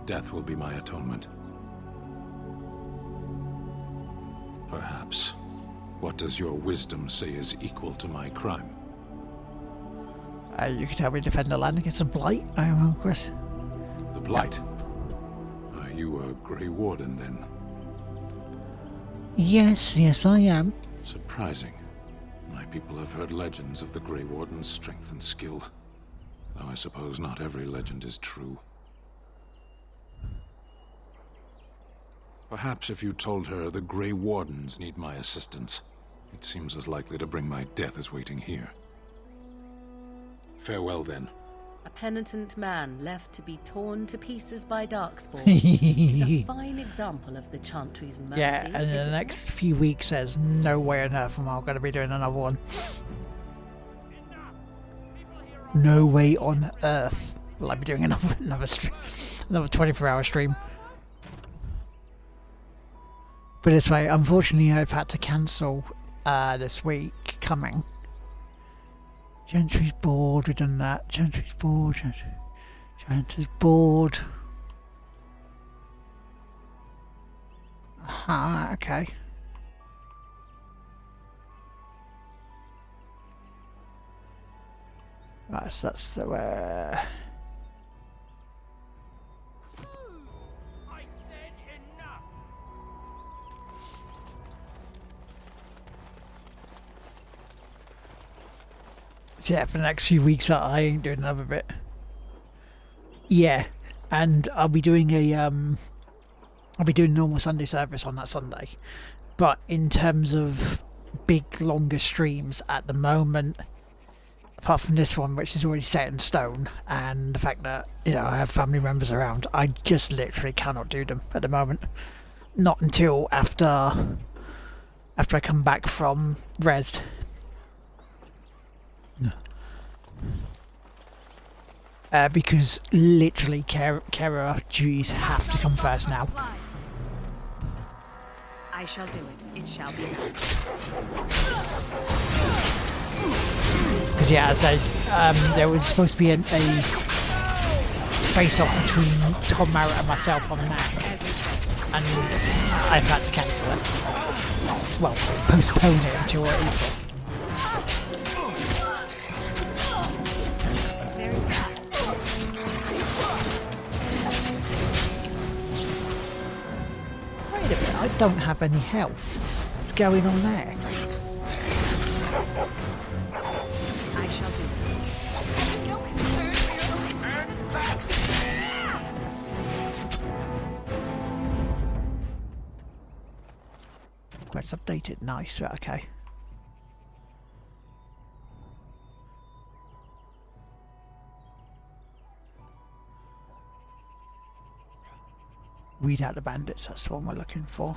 Death will be my atonement. Perhaps. What does your wisdom say is equal to my crime? You could help me defend the land against the Blight, I am of course. The Blight? Are you a Grey Warden, then? Yes, yes I am. Surprising. My people have heard legends of the Grey Warden's strength and skill. Though I suppose not every legend is true. Perhaps if you told her the Grey Wardens need my assistance, it seems as likely to bring my death as waiting here. Farewell, then. A penitent man left to be torn to pieces by Darkspawn is a fine example of the Chantry's mercy. Yeah, and in the next few weeks there's no way on earth I'm going to be doing another one. No way on earth will I be doing another 24-hour stream. But this way, unfortunately I've had to cancel this week coming. Gentry's bored, we've done that. Gentry's bored. Gentry's bored. Aha, okay. Right, so that's the So yeah, for the next few weeks I ain't doing another bit. Yeah, and I'll be doing normal Sunday service on that Sunday. But in terms of big longer streams at the moment, apart from this one which is already set in stone, and the fact that, you know, I have family members around, I just literally cannot do them at the moment. Not until after I come back from Resd. Because literally carer duties have to come first now. I shall do it. It shall be done. Because yeah, as I said, there was supposed to be a face-off between Tom Marrett and myself on Mac, and I've had to cancel it. Well, postpone it until April. Wait a minute, I don't have any health. What's going on there? I shall do it. Quest updated. Nice. Right, okay. Weed out the bandits. That's the one we're looking for.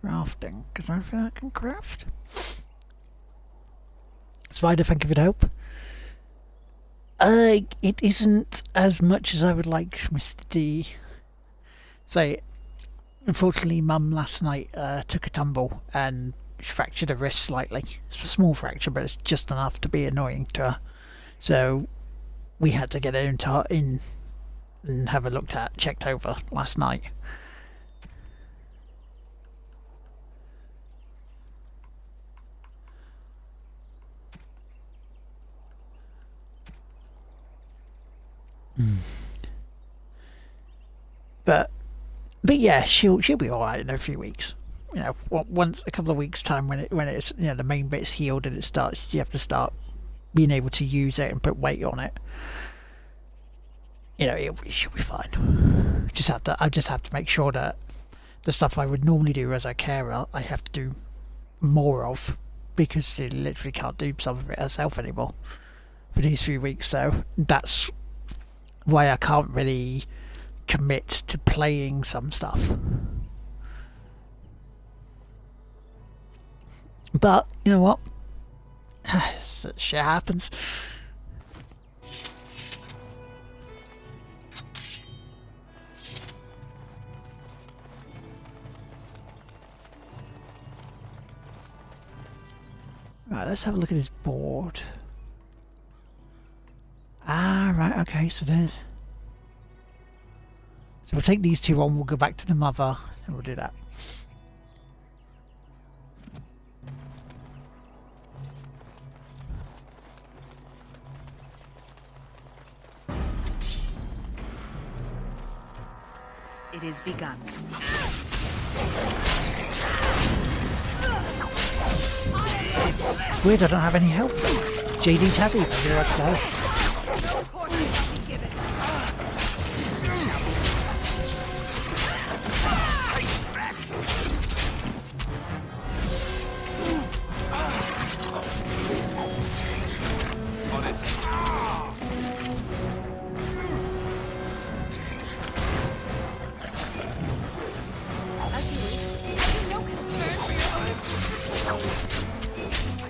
Crafting, because I feel I can craft. Spider, thank you for the help. It isn't as much as I would like, Mr. D. So, unfortunately, Mum last night took a tumble and fractured her wrist slightly. It's a small fracture, but it's just enough to be annoying to her. So, we had to get her in and have her checked over last night. But yeah, she'll be all right in a few weeks. You know, once a couple of weeks time when it's the main bit's healed and you have to start being able to use it and put weight on it. You know, she'll be fine. I just have to make sure that the stuff I would normally do as a carer, I have to do more of, because she literally can't do some of it herself anymore for these few weeks. So that's why I can't really commit to playing some stuff. But you know what? Shit happens. Right, let's have a look at his board. Ah, right, okay, so there's... So we'll take these two on, we'll go back to the mother, and we'll do that. It is begun. Weird, I don't have any health. JD Tazzy, thank you very much for the help.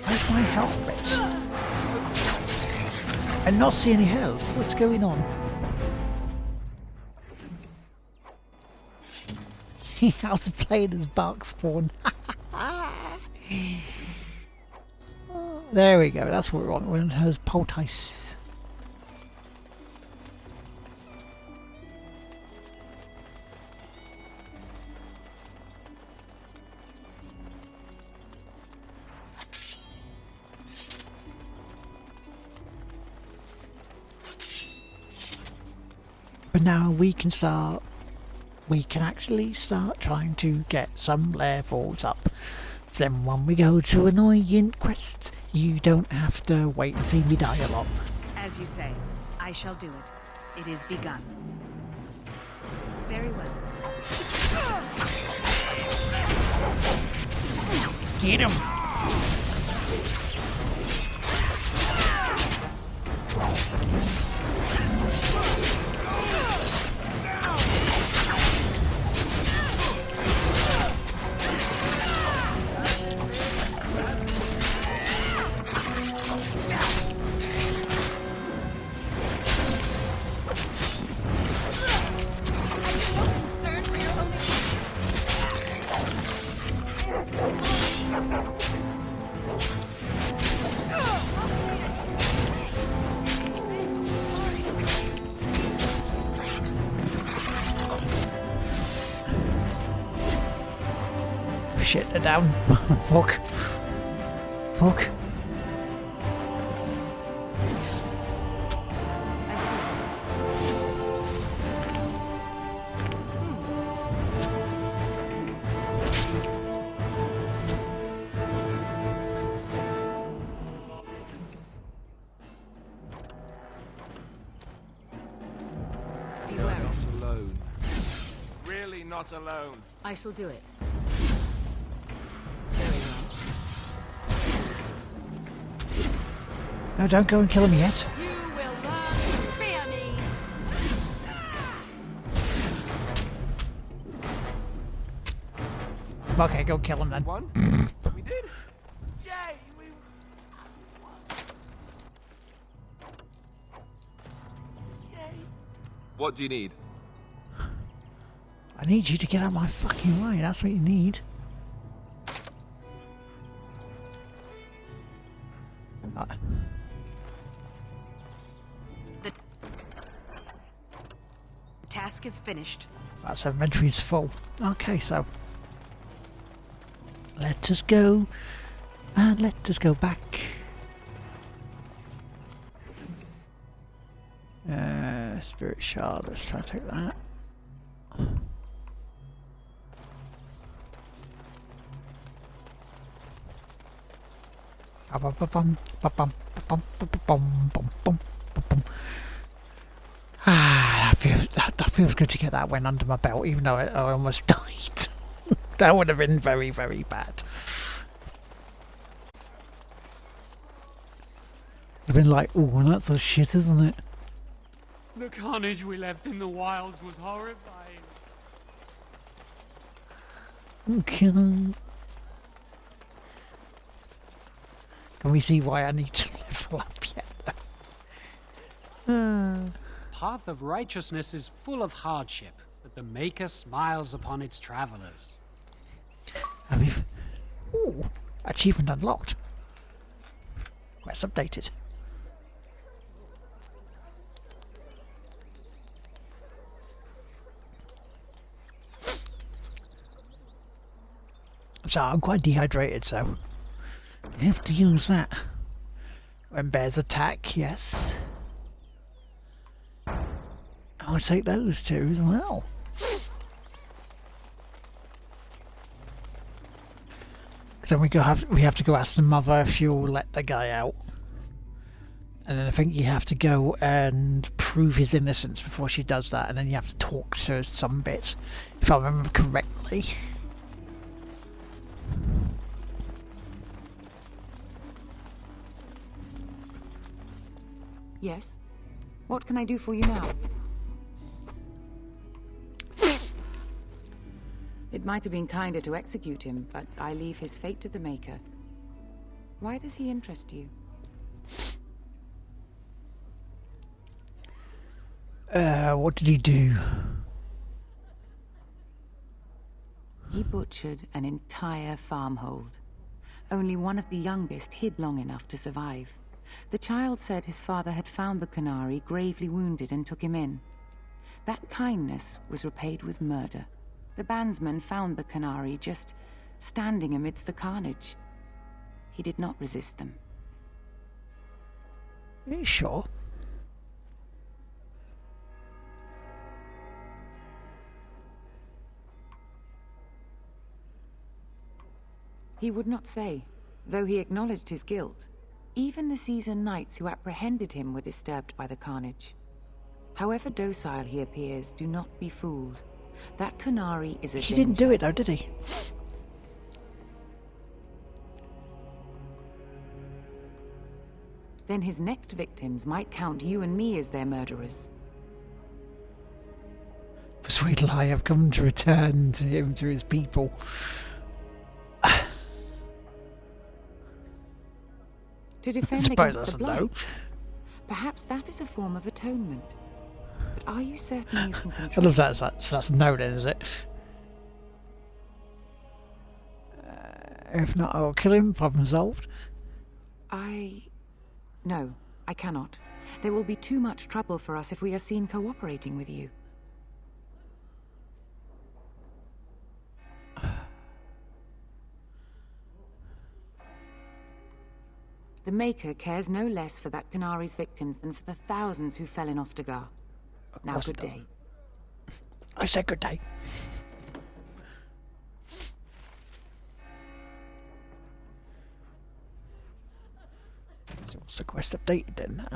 Where's my health bits? I not see any health. What's going on? I was playing as Barkspawn. There we go. That's what we want. We're on those poultices. But now we can actually start trying to get some levels up. So then when we go to annoying quests, you don't have to wait and see me die a lot. As you say, I shall do it. It is begun. Very well. Get him! Shit, they're down. Fuck. Fuck. not alone. I shall do it. No, don't go and kill him yet. You will learn to fear me. Okay, go kill him then. One? We did? Yay! We... Yay! What do you need? I need you to get out of my fucking way. That's what you need. The task is finished. That's inventory's full. Okay, so let us go and let us go back. Spirit shard. Let's try to take that. That feels good to get that one under my belt, even though I almost died. That would have been very, very bad. I've been like, oh, that's a shit, isn't it? The carnage we left in the wilds was horrifying. Okay. Can we see why I need to level up yet? Path of righteousness is full of hardship, but the Maker smiles upon its travelers. Ooh, achievement unlocked. Quest updated. So I'm quite dehydrated, so you have to use that. When bears attack, yes. I'll take those two as well. So we have to go ask the mother if she'll let the guy out. And then I think you have to go and prove his innocence before she does that, and then you have to talk to some bits, if I remember correctly. Yes? What can I do for you now? It might have been kinder to execute him, but I leave his fate to the Maker. Why does he interest you? What did he do? He butchered an entire farmhold. Only one of the youngest hid long enough to survive. The child said his father had found the Canary gravely wounded and took him in. That kindness was repaid with murder. The bandsman found the Canary just standing amidst the carnage. He did not resist them. Are you sure? He would not say, though he acknowledged his guilt. Even the seasoned knights who apprehended him were disturbed by the carnage. However docile he appears, do not be fooled. That Canary is a He didn't do it though, did he? Then his next victims might count you and me as their murderers. For sweet lie, I've come to return to him, to his people. To defend suppose against that's the a blight. no. Perhaps that is a form of atonement. But are you certain you can I control? love that. So that's a no then, is it? If not, I'll kill him. Problem solved. No, I cannot. There will be too much trouble for us if we are seen cooperating with you. The Maker cares no less for that Canary's victims than for the thousands who fell in Ostagar. Now, good day. I said good day. So what's the quest updated then?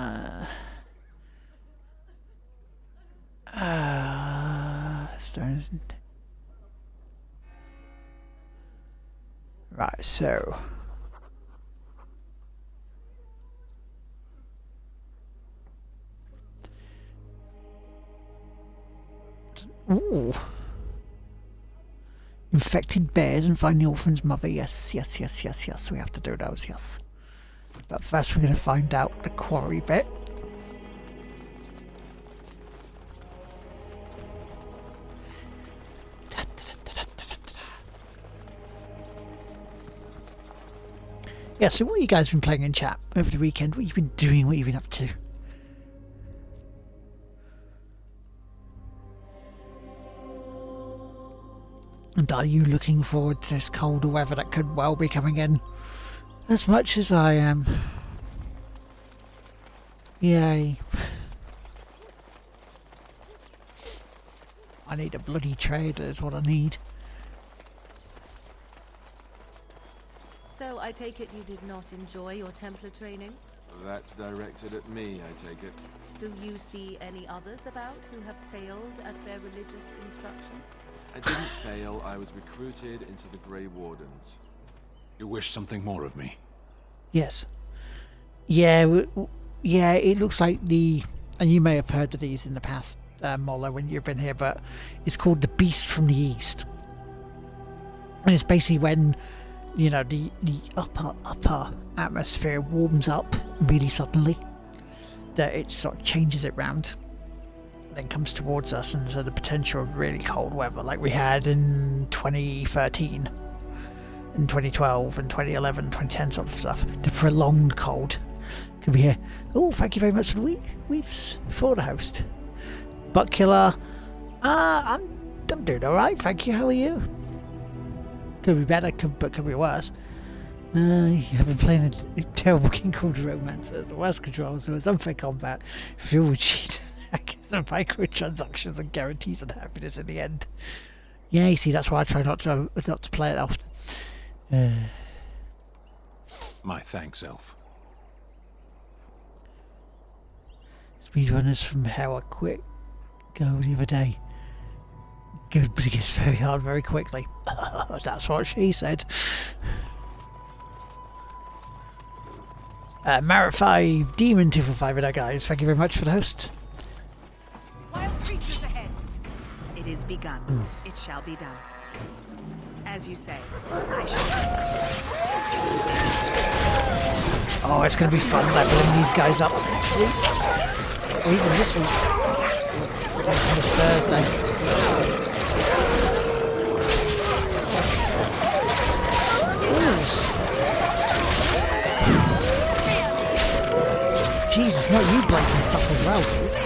Right, so... Ooh. Infected bears and find the orphan's mother. Yes, yes, yes, yes, yes. We have to do those, yes. But first we're going to find out the quarry bit. Yeah, so what have you guys been playing in chat over the weekend? What have you been doing? What have you been up to? And are you looking forward to this colder weather that could well be coming in? As much as I am. Yay. I need a bloody trader is what I need. So I take it you did not enjoy your Templar training? That's directed at me, I take it. Do you see any others about who have failed at their religious instruction? I didn't fail, I was recruited into the Grey Wardens. You wish something more of me? Yes. Yeah, yeah, it looks like the... And you may have heard of these in the past, Moller, when you've been here, but it's called the Beast from the East. And it's basically when, you know, the upper atmosphere warms up really suddenly, that it sort of changes it round. Then comes towards us, and so the potential of really cold weather like we had in 2013 and 2012 and 2011 2010 sort of stuff. The prolonged cold could be here. Oh, thank you very much for the weeps for the host. Butt killer, I'm doing alright, thank you. How are you? Could be better, could be worse. You have been playing a terrible game called Romancers, worse controls, there was unfair combat, filled with cheats. Some microtransactions and guarantees and happiness in the end. Yeah, you see, that's why I try not to play it often. My thanks, Elf. Speedrunners from hell are quick. Go the other day. Good, but it gets very hard very quickly. That's what she said. Marit 5, Demon 245 with that, guys. Thank you very much for the host. Wild creatures ahead. It is begun. It shall be done. As you say, I shall. Oh, it's going to be fun leveling these guys up next week. Or even this week. This Thursday. Jesus, not you breaking stuff as well, dude.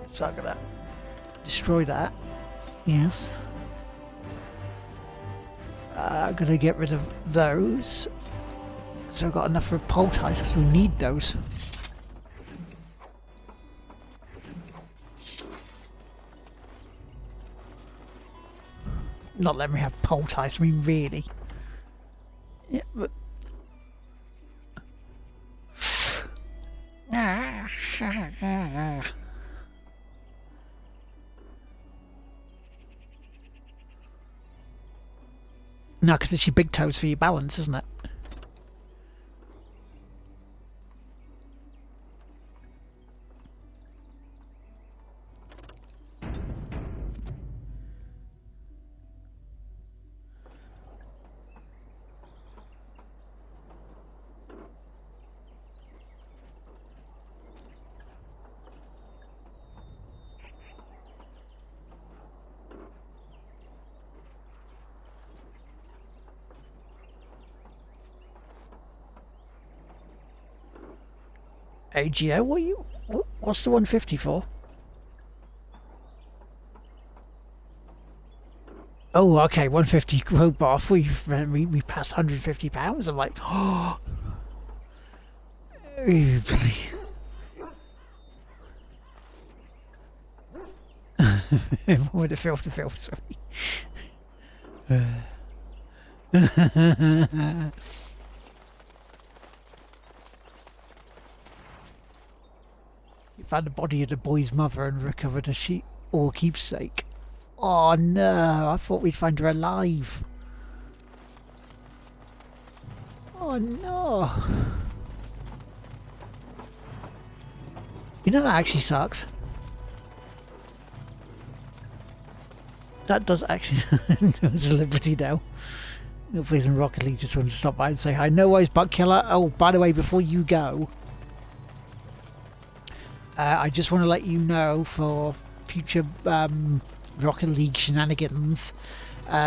So I'm gonna destroy that. Yes. I'm gonna get rid of those. So I've got enough for pole ties because we need those. Not letting me have pole ties, I mean really. Yeah, but... No, because it's your big toes for your balance, isn't it? AGO, what's the 150 for? Oh, okay, 150 quote off. We passed £150. I'm like, oh, With the film, sorry. You found the body of the boy's mother and recovered a sheep or keepsake. Oh no, I thought we'd find her alive. Oh no. You know that actually sucks. That does actually there's a liberty now. No place in Rocket League just wanted to stop by and say hi. No worries, Butt Killer. Oh, by the way, before you go, I just want to let you know for future Rocket League shenanigans,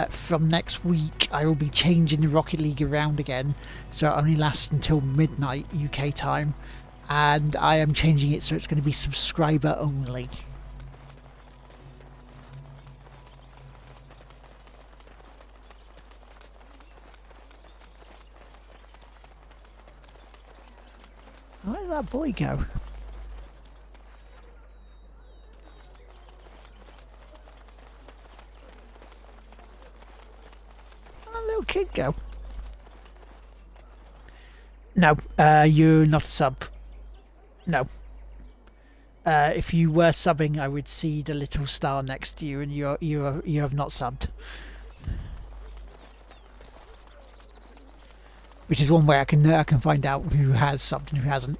from next week I will be changing the Rocket League around again, so it only lasts until midnight UK time, and I am changing it so it's going to be subscriber only. Where did that boy go? Where'd that little kid go? No, you're not a sub. No. If you were subbing, I would see the little star next to you, and you have not subbed. Which is one way I can find out who has subbed and who hasn't.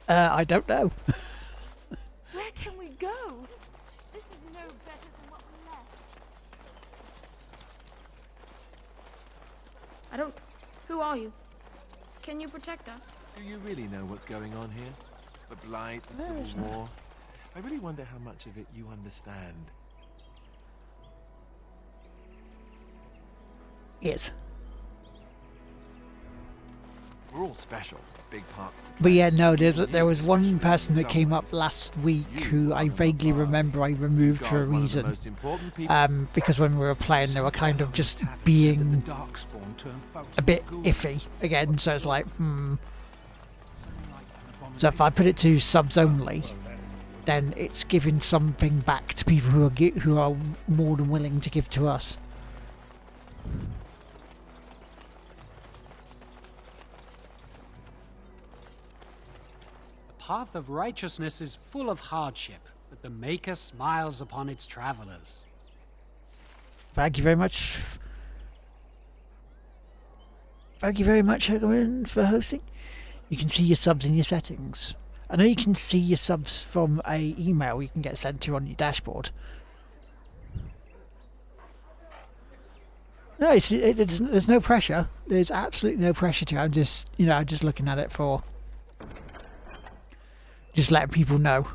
I don't know. Where can we go? This is no better than what we left. I don't... Who are you? Can you protect us? Do you really know what's going on here? The Blight, the Civil War? I really wonder how much of it you understand. Yes. We're all special, big parts. But yeah, no, there was one person that came up last week who I vaguely remember I removed for a reason. Because when we were playing, they were kind of just being a bit iffy again, so it's like, So if I put it to subs only, then it's giving something back to people who are more than willing to give to us. The path of righteousness is full of hardship, but the Maker smiles upon its travelers. Thank you very much. Thank you very much, Hegman, for hosting. You can see your subs in your settings. I know you can see your subs from a email you can get sent to on your dashboard. No, there's no pressure. There's absolutely no pressure to it. I'm just, I'm just looking at it for... just letting people know.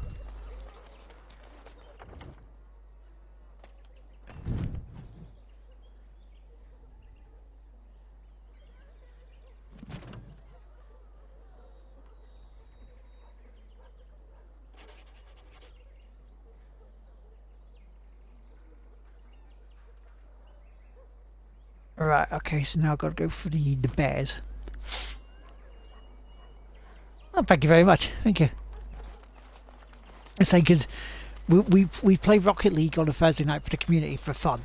Right, okay, so now I've got to go for the bears. Oh, thank you very much. Thank you. I say, because we play Rocket League on a Thursday night for the community for fun,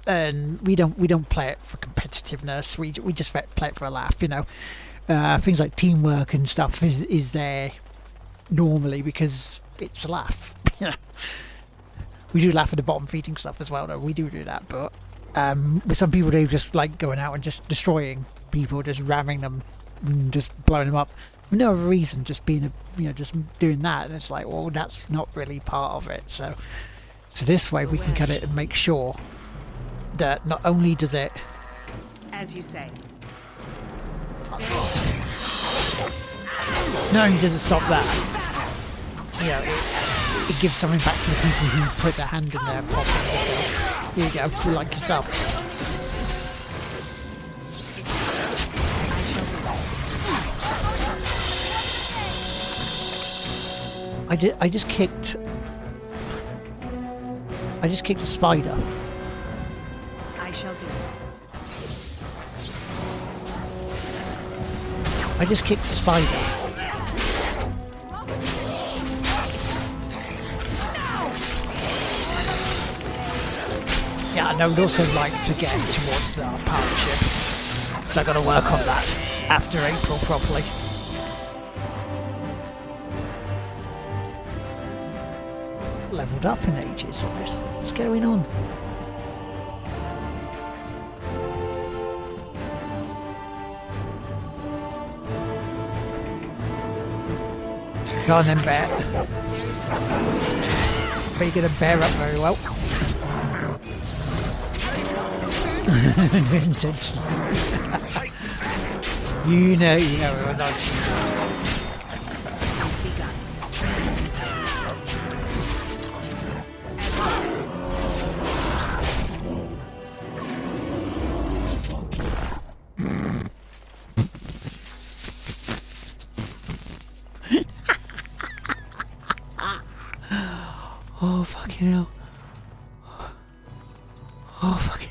and we don't play it for competitiveness. We just play it for a laugh, Things like teamwork and stuff is there normally because it's a laugh. We do laugh at the bottom feeding stuff as well, though. We do that, but with some people, they just like going out and just destroying people, just ramming them, and just blowing them up. No other reason, just being just doing that, and it's like, well, that's not really part of it. So this way we can cut it and make sure that not only does it, as you say, not only does it stop that, it gives something back to the people who put their hand in their pocket and just go, here you go, you like your stuff. I just kicked a spider. I shall do. I just kicked a spider. Yeah, and I would also like to get towards our partnership. So I've got to work on that after April properly. Leveled up in ages on this. What's going on? Go on then, bear. But you're going to bear up very well. Intentionally. you know, we're not. Oh, fucking hell. Oh, fucking.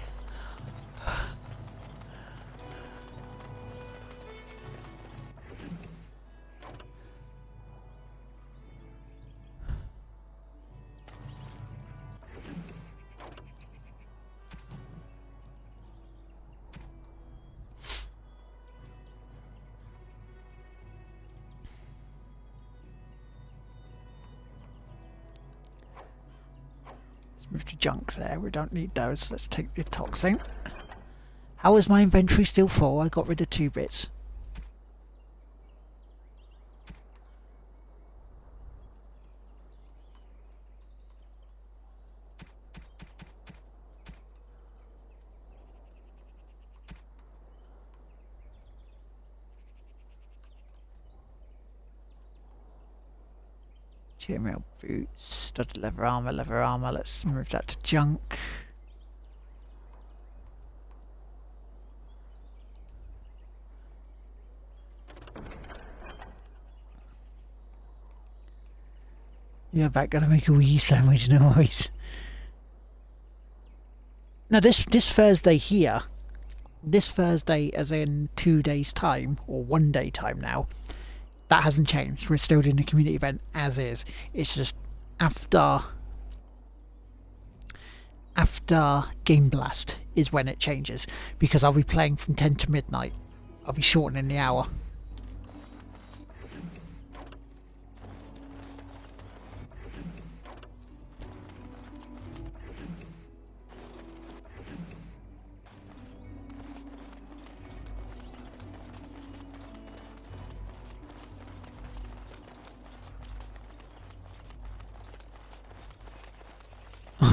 Move to junk there, we don't need those. Let's take the toxin. How is my inventory still full? I got rid of 2 bits. Chainmail boots, studded leather armor, let's move that to junk. Yeah, back gotta make a wee sandwich, no worries. Now this Thursday here, this Thursday as in 2 days time, or 1 day time now, that hasn't changed. We're still doing the community event as is. It's just after Game Blast is when it changes, because I'll be playing from 10 to midnight. I'll be shortening the hour.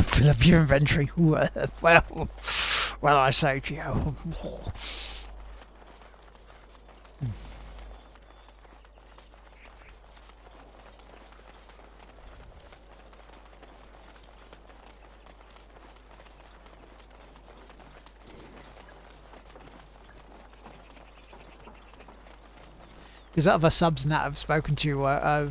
Fill up your inventory. Well, I say to you. Because other subs that I've spoken to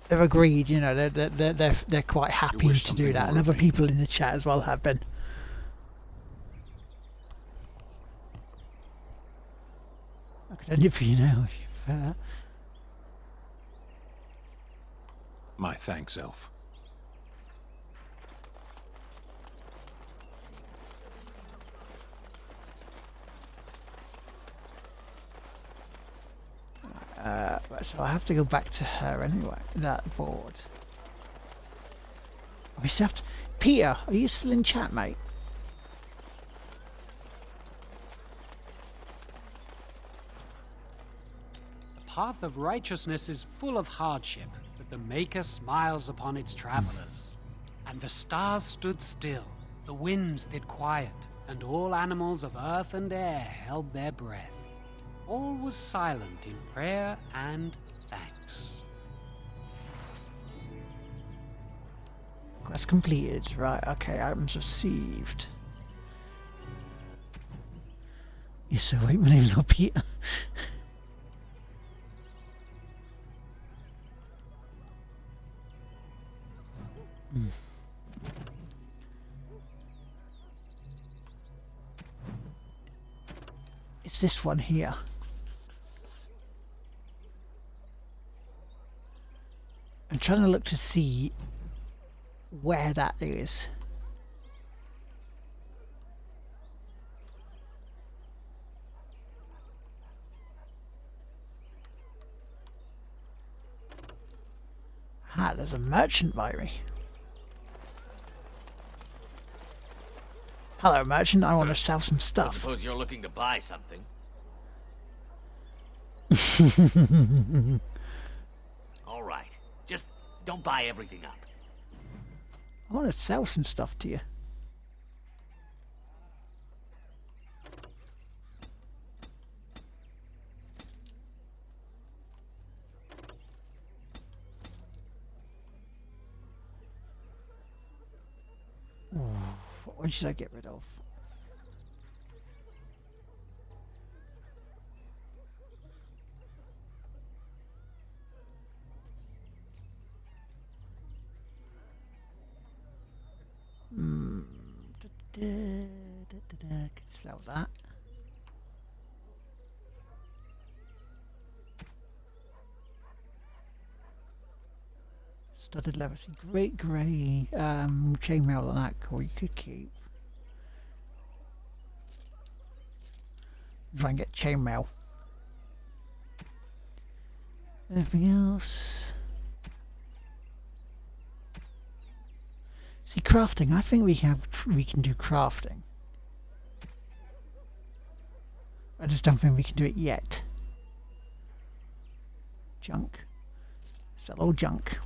they've agreed, you know, they're quite happy to do that, and other people in the chat as well have been. I could end it for you now if you've. My thanks, Elf. So I have to go back to her anyway. That board. We still have to... Peter, are you still in chat, mate? The path of righteousness is full of hardship, but the Maker smiles upon its travelers. And the stars stood still, the winds did quiet, and all animals of earth and air held their breath. All was silent in prayer and thanks. Quest completed. Right, okay, items received. Yes, so wait, my name's not Peter. It's this one here. I'm trying to look to see where that is. Ah, there's a merchant by me. Hello, merchant. I want to sell some I stuff. suppose you're looking to buy something. All right. Just don't buy everything up. I want to sell some stuff to you. What should I get rid of? Could sell that. Studded leather. See, great grey chainmail on that. Cool. You could keep. Try and get chainmail. Anything else? See, crafting. I think we can do crafting. I just don't think we can do it yet. Junk. Sell all junk.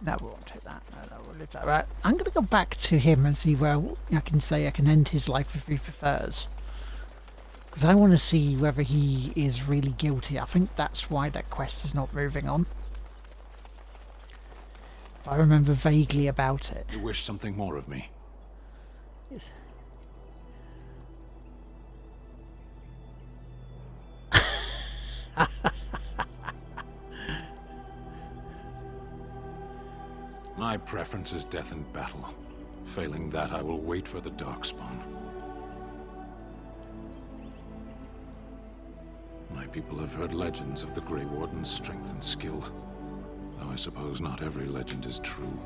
No, we won't take that. No, we'll leave that. Right. I'm going to go back to him and see where I can say I can end his life if he prefers. Because I want to see whether he is really guilty. I think that's why that quest is not moving on. I remember vaguely about it. You wish something more of me? Yes. My preference is death in battle. Failing that, I will wait for the Darkspawn. My people have heard legends of the Grey Warden's strength and skill. Though I suppose not every legend is true.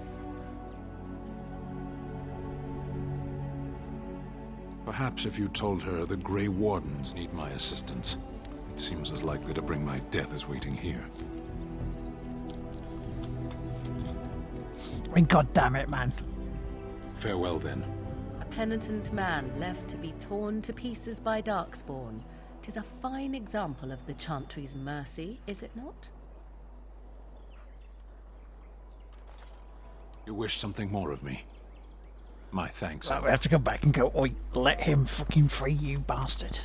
Perhaps if you told her the Grey Wardens need my assistance, it seems as likely to bring my death as waiting here. I mean, God damn it, man. Farewell, then. A penitent man left to be torn to pieces by Darkspawn. 'Tis a fine example of the Chantry's mercy, is it not? You wish something more of me? My thanks. Right, we have to go back and go, oi, let him fucking free, you bastard.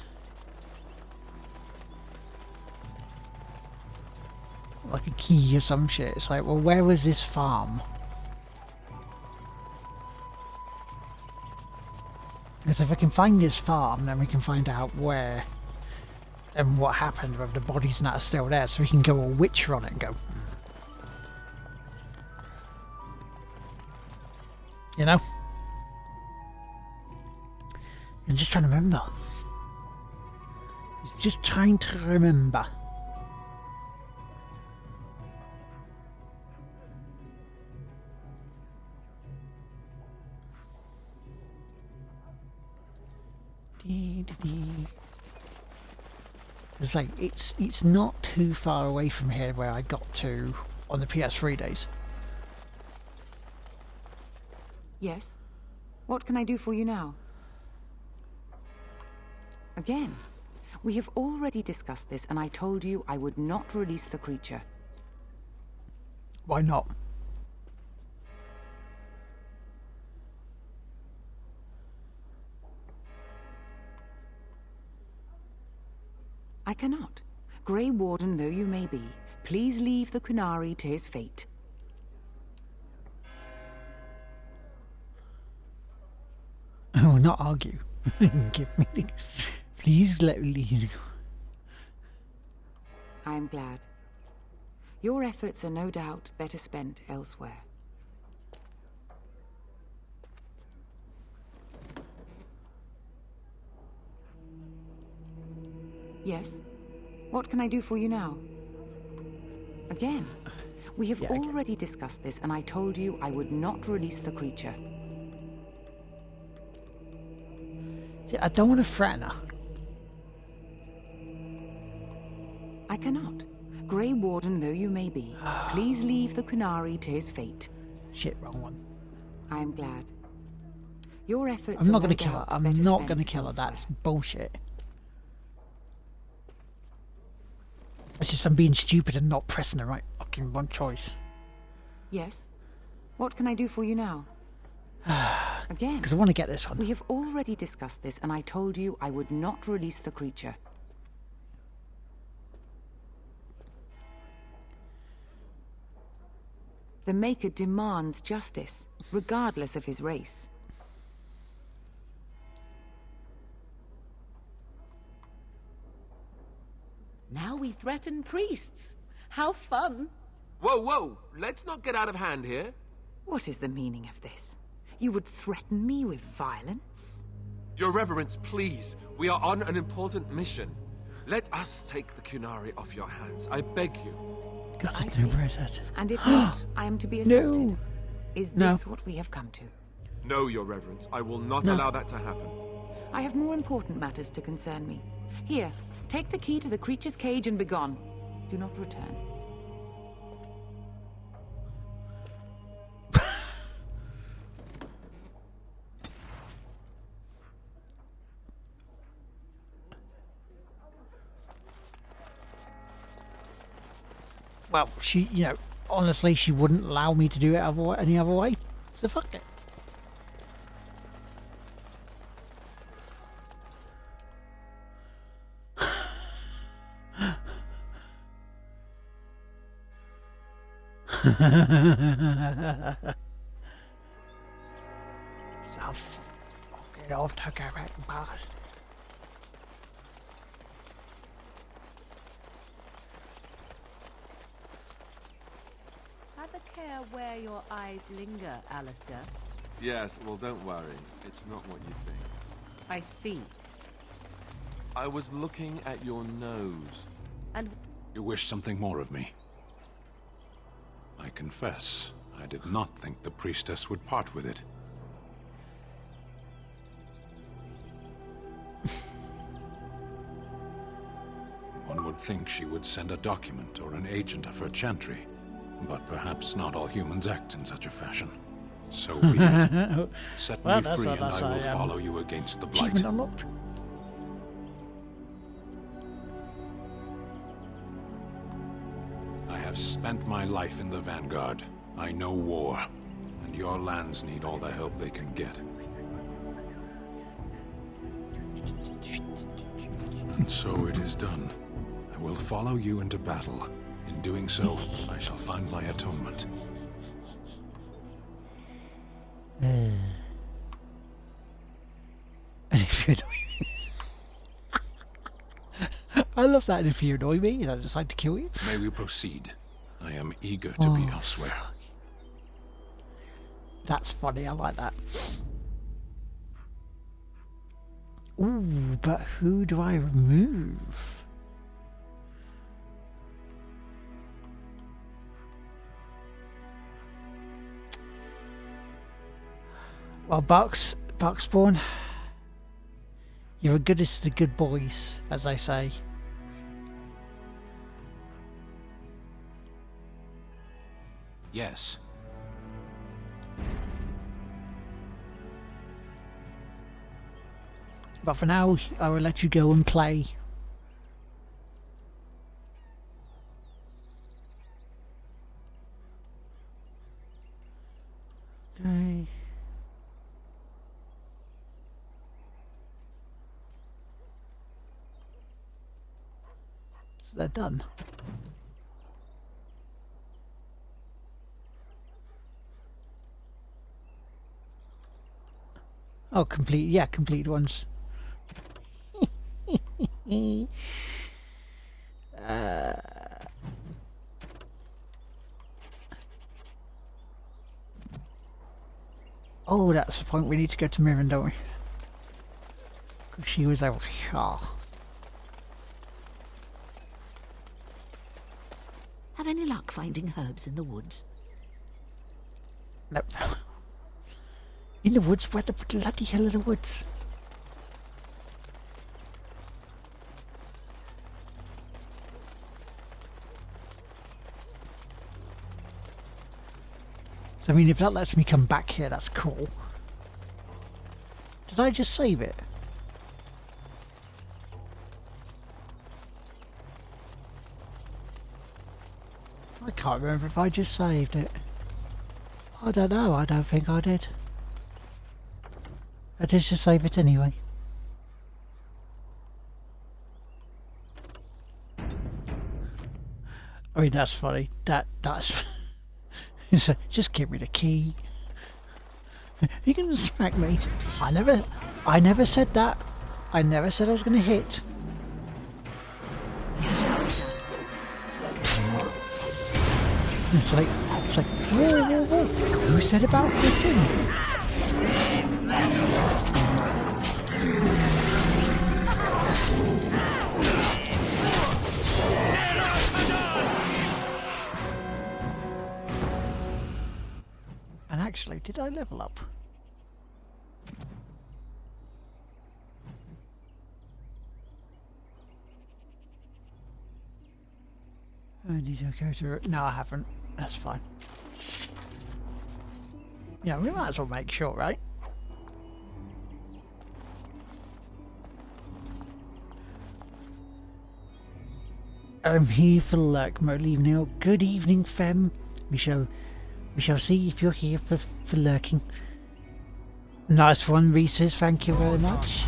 Like a key or some shit. It's like, well, where was this farm? Because if I can find this farm, then we can find out where and what happened, whether the body's not still there, so we can go a witcher on it and go. You know? I'm just trying to remember. He's just trying to remember. It's like it's not too far away from here where I got to on the PS3 days. Yes? What can I do for you now? Again, we have already discussed this, and I told you I would not release the creature. Why not? I cannot. Grey Warden though you may be, please leave the Kunari to his fate. I will not argue. Give me the... Please let me leave. I am glad. Your efforts are no doubt better spent elsewhere. Yes? What can I do for you now? Again? We have already discussed this, and I told you I would not release the creature. See, I don't want to threaten her. I cannot. Grey Warden though you may be, please leave the Kunari to his fate. Shit, wrong one. I am glad. Your efforts I'm not are going to no kill her. doubt I'm better not spent going to kill her. elsewhere. That's bullshit. It's just I'm being stupid and not pressing the right fucking one choice. Yes? What can I do for you now? Again? Because I want to get this one. We have already discussed this, and I told you I would not release the creature. The Maker demands justice, regardless of his race. Now we threaten priests. How fun! Whoa, whoa! Let's not get out of hand here. What is the meaning of this? You would threaten me with violence? Your Reverence, please. We are on an important mission. Let us take the Kunari off your hands. I beg you. Got to never that. And if not, I am to be assaulted. No. Is No. this what we have come to? No, Your Reverence. I will not No. allow that to happen. I have more important matters to concern me. Here, take the key to the creature's cage and begone. Do not return. Well, she, you know, honestly, she wouldn't allow me to do it any other way. So fuck it. So fucking off to go back and past. Have a care where your eyes linger, Alistair. Yes, well, don't worry. It's not what you think. I see. I was looking at your nose. And You wish something more of me? I confess, I did not think the priestess would part with it. One would think she would send a document or an agent of her chantry, but perhaps not all humans act in such a fashion. So be it. Set Well, me that's free a- and that's I will a, follow you against the blight. Achievement unlocked. I have spent my life in the Vanguard. I know war, and your lands need all the help they can get. And so it is done. I will follow you into battle. In doing so, I shall find my atonement. And if you annoy me. I love that. And if you annoy me and I decide to kill you. May we proceed? I am eager to be elsewhere. That's funny. I like that. Ooh, but who do I remove? Well, Buckspawn, you're as good as the good boys, as they say. Yes. But for now, I will let you go and play. Okay. So they're done. Oh, complete. Yeah, complete ones. Oh, that's the point. We need to go to Mirren, don't we? Because she was over here. Have any luck finding herbs in the woods? Nope. In the woods? Where the bloody hell are the woods? So I mean, if that lets me come back here, that's cool. Did I just save it? I can't remember if I just saved it. I don't know, I don't think I did. I did just save it anyway. I mean, that's funny. That's... So, just give me the key. You're gonna smack me. I never said that. I never said I was gonna hit. It's like, whoa, whoa, whoa. Who said about hitting? And actually, did I level up? Oh, did I go to... No, I haven't. That's fine. Yeah, we might as well make sure, right? I'm here for luck, Mode evening. Good evening, Fem. We shall see if you're here for lurking. Nice one, Reese's. Thank you very much.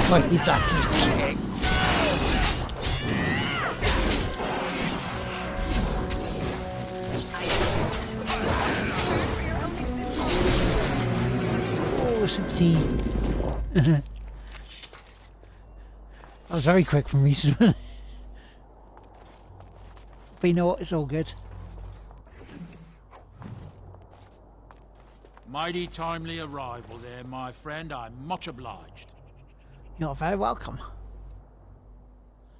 Oh, he's actually kicked. Oh, 16. That was very quick from Reese. But you know what? It's all good. Mighty timely arrival there, my friend. I'm much obliged. You're very welcome.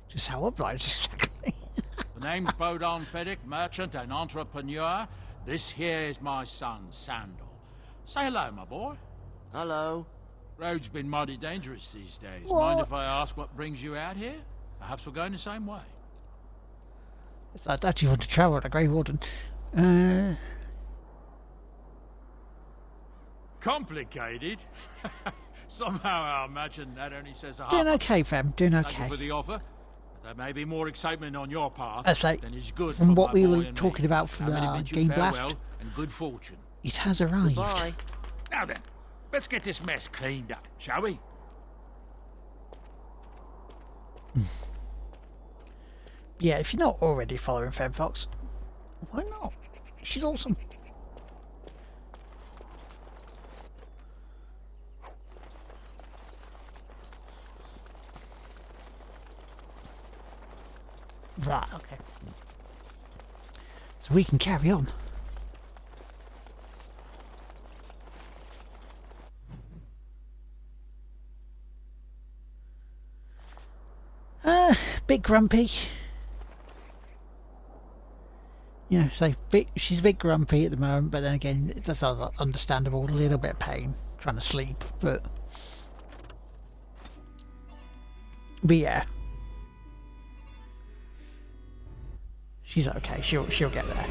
Just how obliged exactly? The name's Bodon Feddick, merchant and entrepreneur. This here is my son, Sandal. Say hello, my boy. Hello. Road's been mighty dangerous these days. What? Mind if I ask what brings you out here? Perhaps we're going the same way. I actually want to travel with a Grey Warden. Complicated? Somehow I imagine that only says a half. Doing okay, fam. Doing Thank okay. you for the offer. There may be more excitement on your part I say, than is good from for what my we boy were and talking me. about for Now, the bid you Game farewell Blast, and good fortune. it has arrived. Goodbye. Now then, let's get this mess cleaned up, shall we? Yeah, if you're not already following Fem Fox, why not? She's awesome. Right, okay. So we can carry on. Bit grumpy. You know, so she's a bit grumpy at the moment, but then again, that's understandable. A little bit of pain trying to sleep, but yeah, she's okay. She'll get there.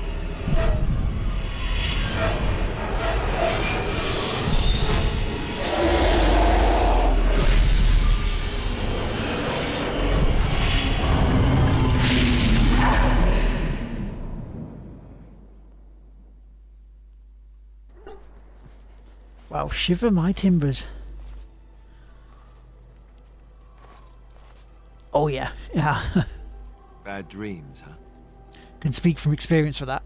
Well, shiver my timbers. Oh yeah, yeah. Bad dreams, huh? Can speak from experience for that.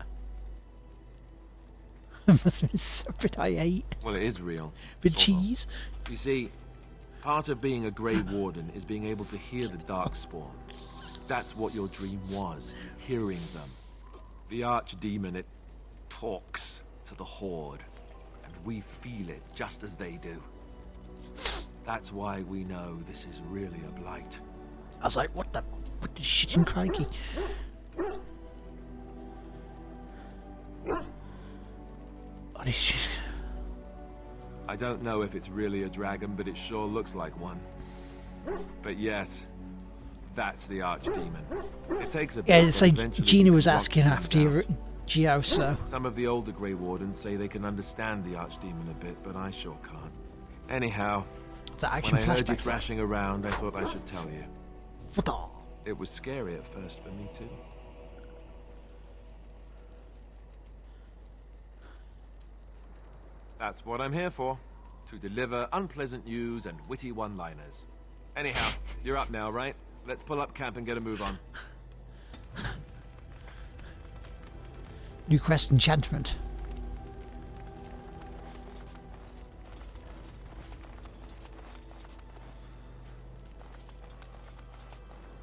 Must have been something I ate. Well, it is real. With cheese. You see, part of being a Grey Warden is being able to hear the Darkspawn. That's what your dream was, hearing them. The archdemon, it talks to the Horde, and we feel it just as they do. That's why we know this is really a blight. I was like, what the shit in crikey? What is this? I don't know if it's really a dragon, but it sure looks like one. But yes, that's the archdemon. It takes a bit. Yeah, it's like Gina was asking after Geo, so. Some of the older Grey Wardens say they can understand the archdemon a bit, but I sure can't. Anyhow, when I heard you thrashing around, I thought I should tell you. It was scary at first for me too. That's what I'm here for. To deliver unpleasant news and witty one-liners. Anyhow, you're up now, right? Let's pull up camp and get a move on. New quest enchantment.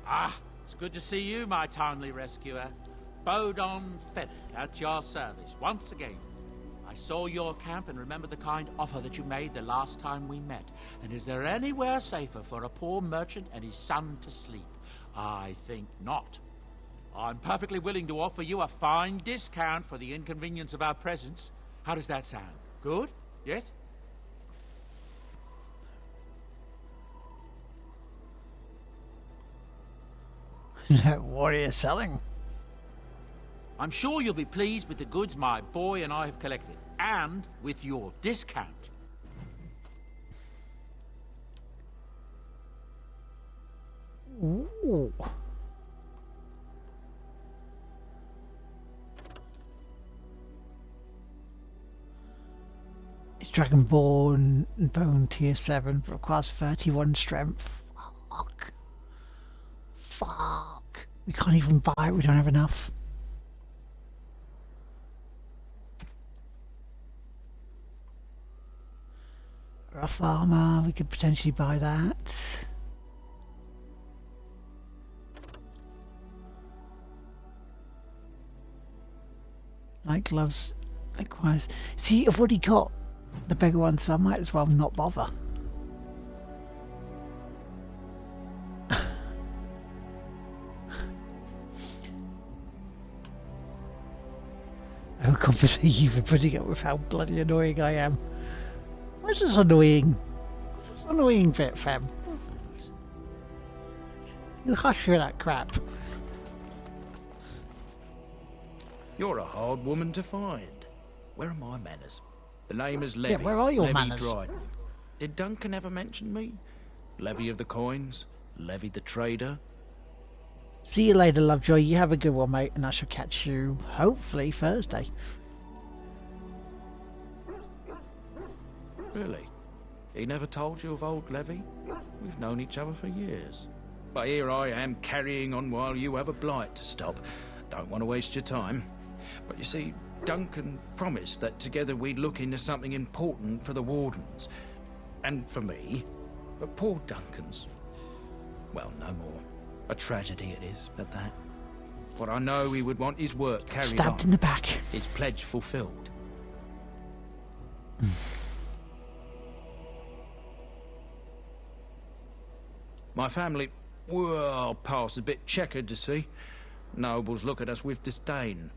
Ah, it's good to see you, my timely rescuer. Bodon Feather at your service once again. I saw your camp and remember the kind offer that you made the last time we met. And is there anywhere safer for a poor merchant and his son to sleep? I think not. I'm perfectly willing to offer you a fine discount for the inconvenience of our presence. How does that sound? Good? Yes? What are you selling? I'm sure you'll be pleased with the goods my boy and I have collected, and with your discount. Ooh. It's Dragonborn Bone Tier 7, requires 31 strength. Fuck. Fuck. We can't even buy it, we don't have enough. Rough armor, we could potentially buy that. Light gloves, likewise. See, I've already got the bigger one, so I might as well not bother. I will compensate you for putting up with how bloody annoying I am. What's this annoying? What's this annoying bit, fam? You hush for that crap. You're a hard woman to find. Where are my manners? The name is Levy. Yeah, where are your Levy manners? Dryden. Did Duncan ever mention me? Levy of the coins? Levy the trader? See you later, Lovejoy. You have a good one, mate, and I shall catch you, hopefully, Thursday. Really? He never told you of old Levy? We've known each other for years. But here I am carrying on while you have a blight to stop. Don't want to waste your time. But you see, Duncan promised that together we'd look into something important for the Wardens. And for me. But poor Duncan's... well, no more. A tragedy it is, at that. But I know he would want his work carried on. Stabbed in the back. His pledge fulfilled. My family, well, past a bit checkered to see. Nobles look at us with disdain.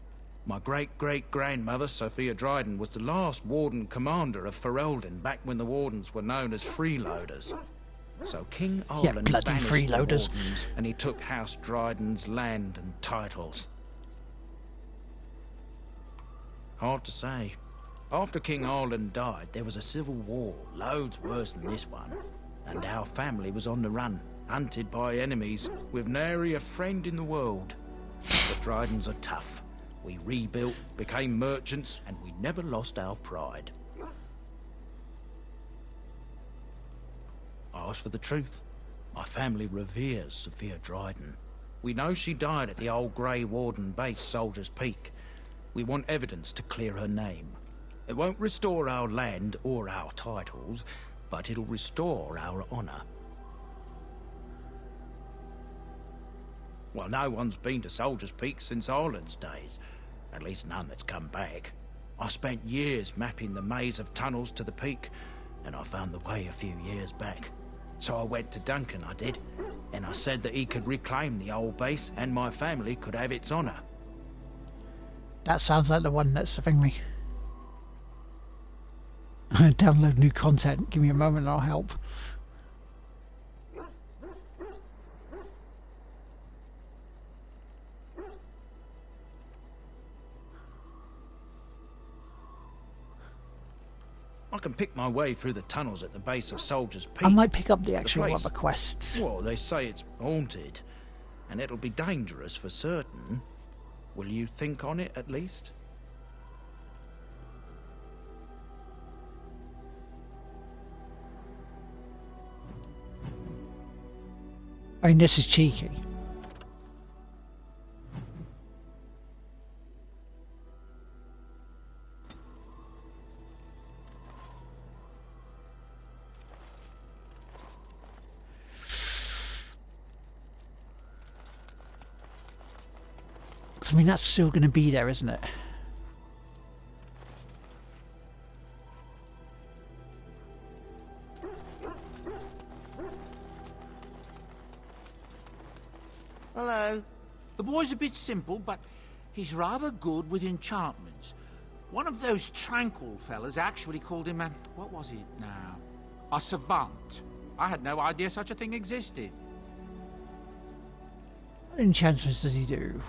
My great-great-grandmother, Sophia Dryden, was the last Warden Commander of Ferelden back when the Wardens were known as freeloaders. So King Arlen bloody banished freeloaders. the Wardens, and he took House Dryden's land and titles. Hard to say. After King Arlen died, there was a civil war, loads worse than this one. And our family was on the run, hunted by enemies, with nary a friend in the world. The Drydens are tough. We rebuilt, became merchants, and we never lost our pride. Ask for the truth. My family reveres Sophia Dryden. We know she died at the old Grey Warden base, Soldier's Peak. We want evidence to clear her name. It won't restore our land or our titles, but it'll restore our honor. Well, no one's been to Soldier's Peak since Ireland's days. At least none that's come back. I spent years mapping the maze of tunnels to the peak, and I found the way a few years back. So I went to Duncan, I did, and I said that he could reclaim the old base and my family could have its honour. That sounds like the one that's saving me. Download new content. Give me a moment and I'll help. I can pick my way through the tunnels at the base of Soldier's Peak. I might pick up the actual place- other quests. Well, they say it's haunted, and it'll be dangerous for certain. Will you think on it, at least? I mean, this is cheeky. I mean, that's still going to be there, isn't it? Hello. The boy's a bit simple, but he's rather good with enchantments. One of those tranquil fellas actually called him a... what was it now? A savant. I had no idea such a thing existed. What enchantments does he do?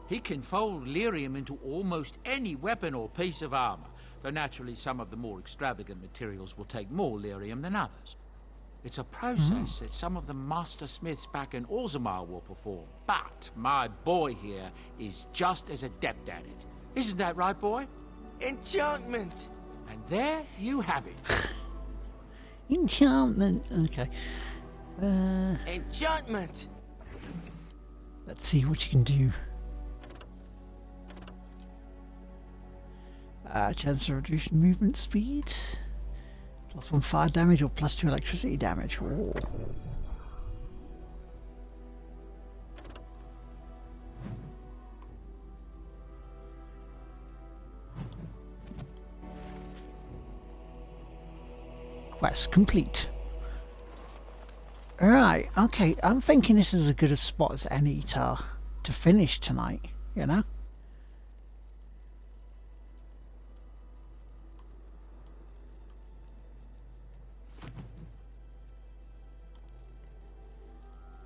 He can fold lyrium into almost any weapon or piece of armor, though naturally some of the more extravagant materials will take more lyrium than others. It's a process that some of the master smiths back in Orzammar will perform, but my boy here is just as adept at it. Isn't that right, boy? Enchantment! And there you have it. Enchantment. Okay. Enchantment! Let's see what you can do. Chance to reduce movement speed. +1 fire damage or +2 electricity damage. Ooh. Quest complete. Alright, okay. I'm thinking this is as good a spot as any to finish tonight, you know?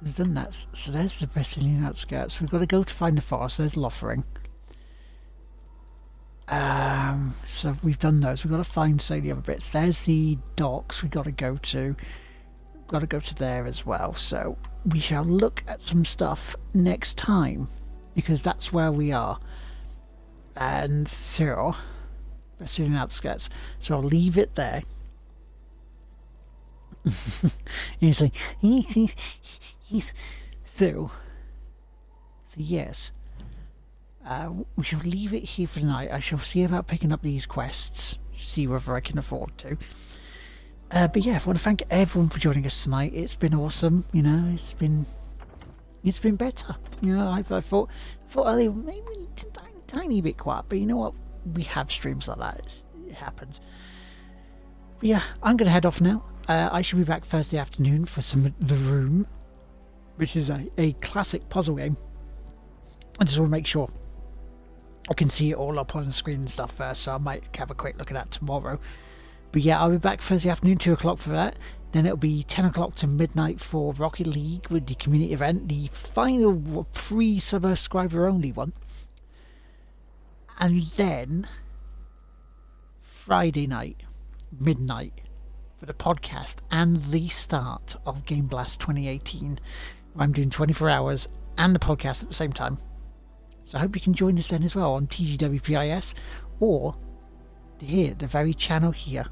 We've done that. So there's the Brazilian outskirts. We've got to go to find the forest. There's Lothering. So we've done those. We've got to find, say, the other bits. There's the docks we've got to go to. We've got to go to there as well. So we shall look at some stuff next time, because that's where we are. And so, Brazilian outskirts. So I'll leave it there. He's like, so yes, we shall leave it here for tonight. I shall see about picking up these quests, see whether I can afford to. But yeah, I want to thank everyone for joining us tonight. It's been awesome. You know, it's been better. You know, I thought earlier maybe it's a tiny bit quiet, but you know what? We have streams like that. It happens. But yeah, I'm going to head off now. I shall be back Thursday afternoon for some The Room, which is a classic puzzle game. I just want to make sure I can see it all up on the screen and stuff first, so I might have a quick look at that tomorrow. But yeah, I'll be back Thursday afternoon, 2 o'clock for that. Then it'll be 10 o'clock to midnight for Rocket League with the community event, the final pre-subscriber only one. And then Friday night, midnight, for the podcast and the start of Game Blast 2018. I'm doing 24 hours and the podcast at the same time. So I hope you can join us then as well on TGWPIS or here, the very channel here.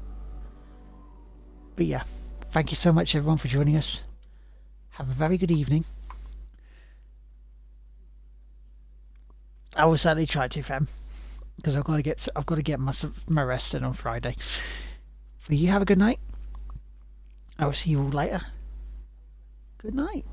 But yeah, thank you so much everyone for joining us. Have a very good evening. I will certainly try to, fam, because I've got to get my rest in on Friday. But you have a good night. I will see you all later. Good night.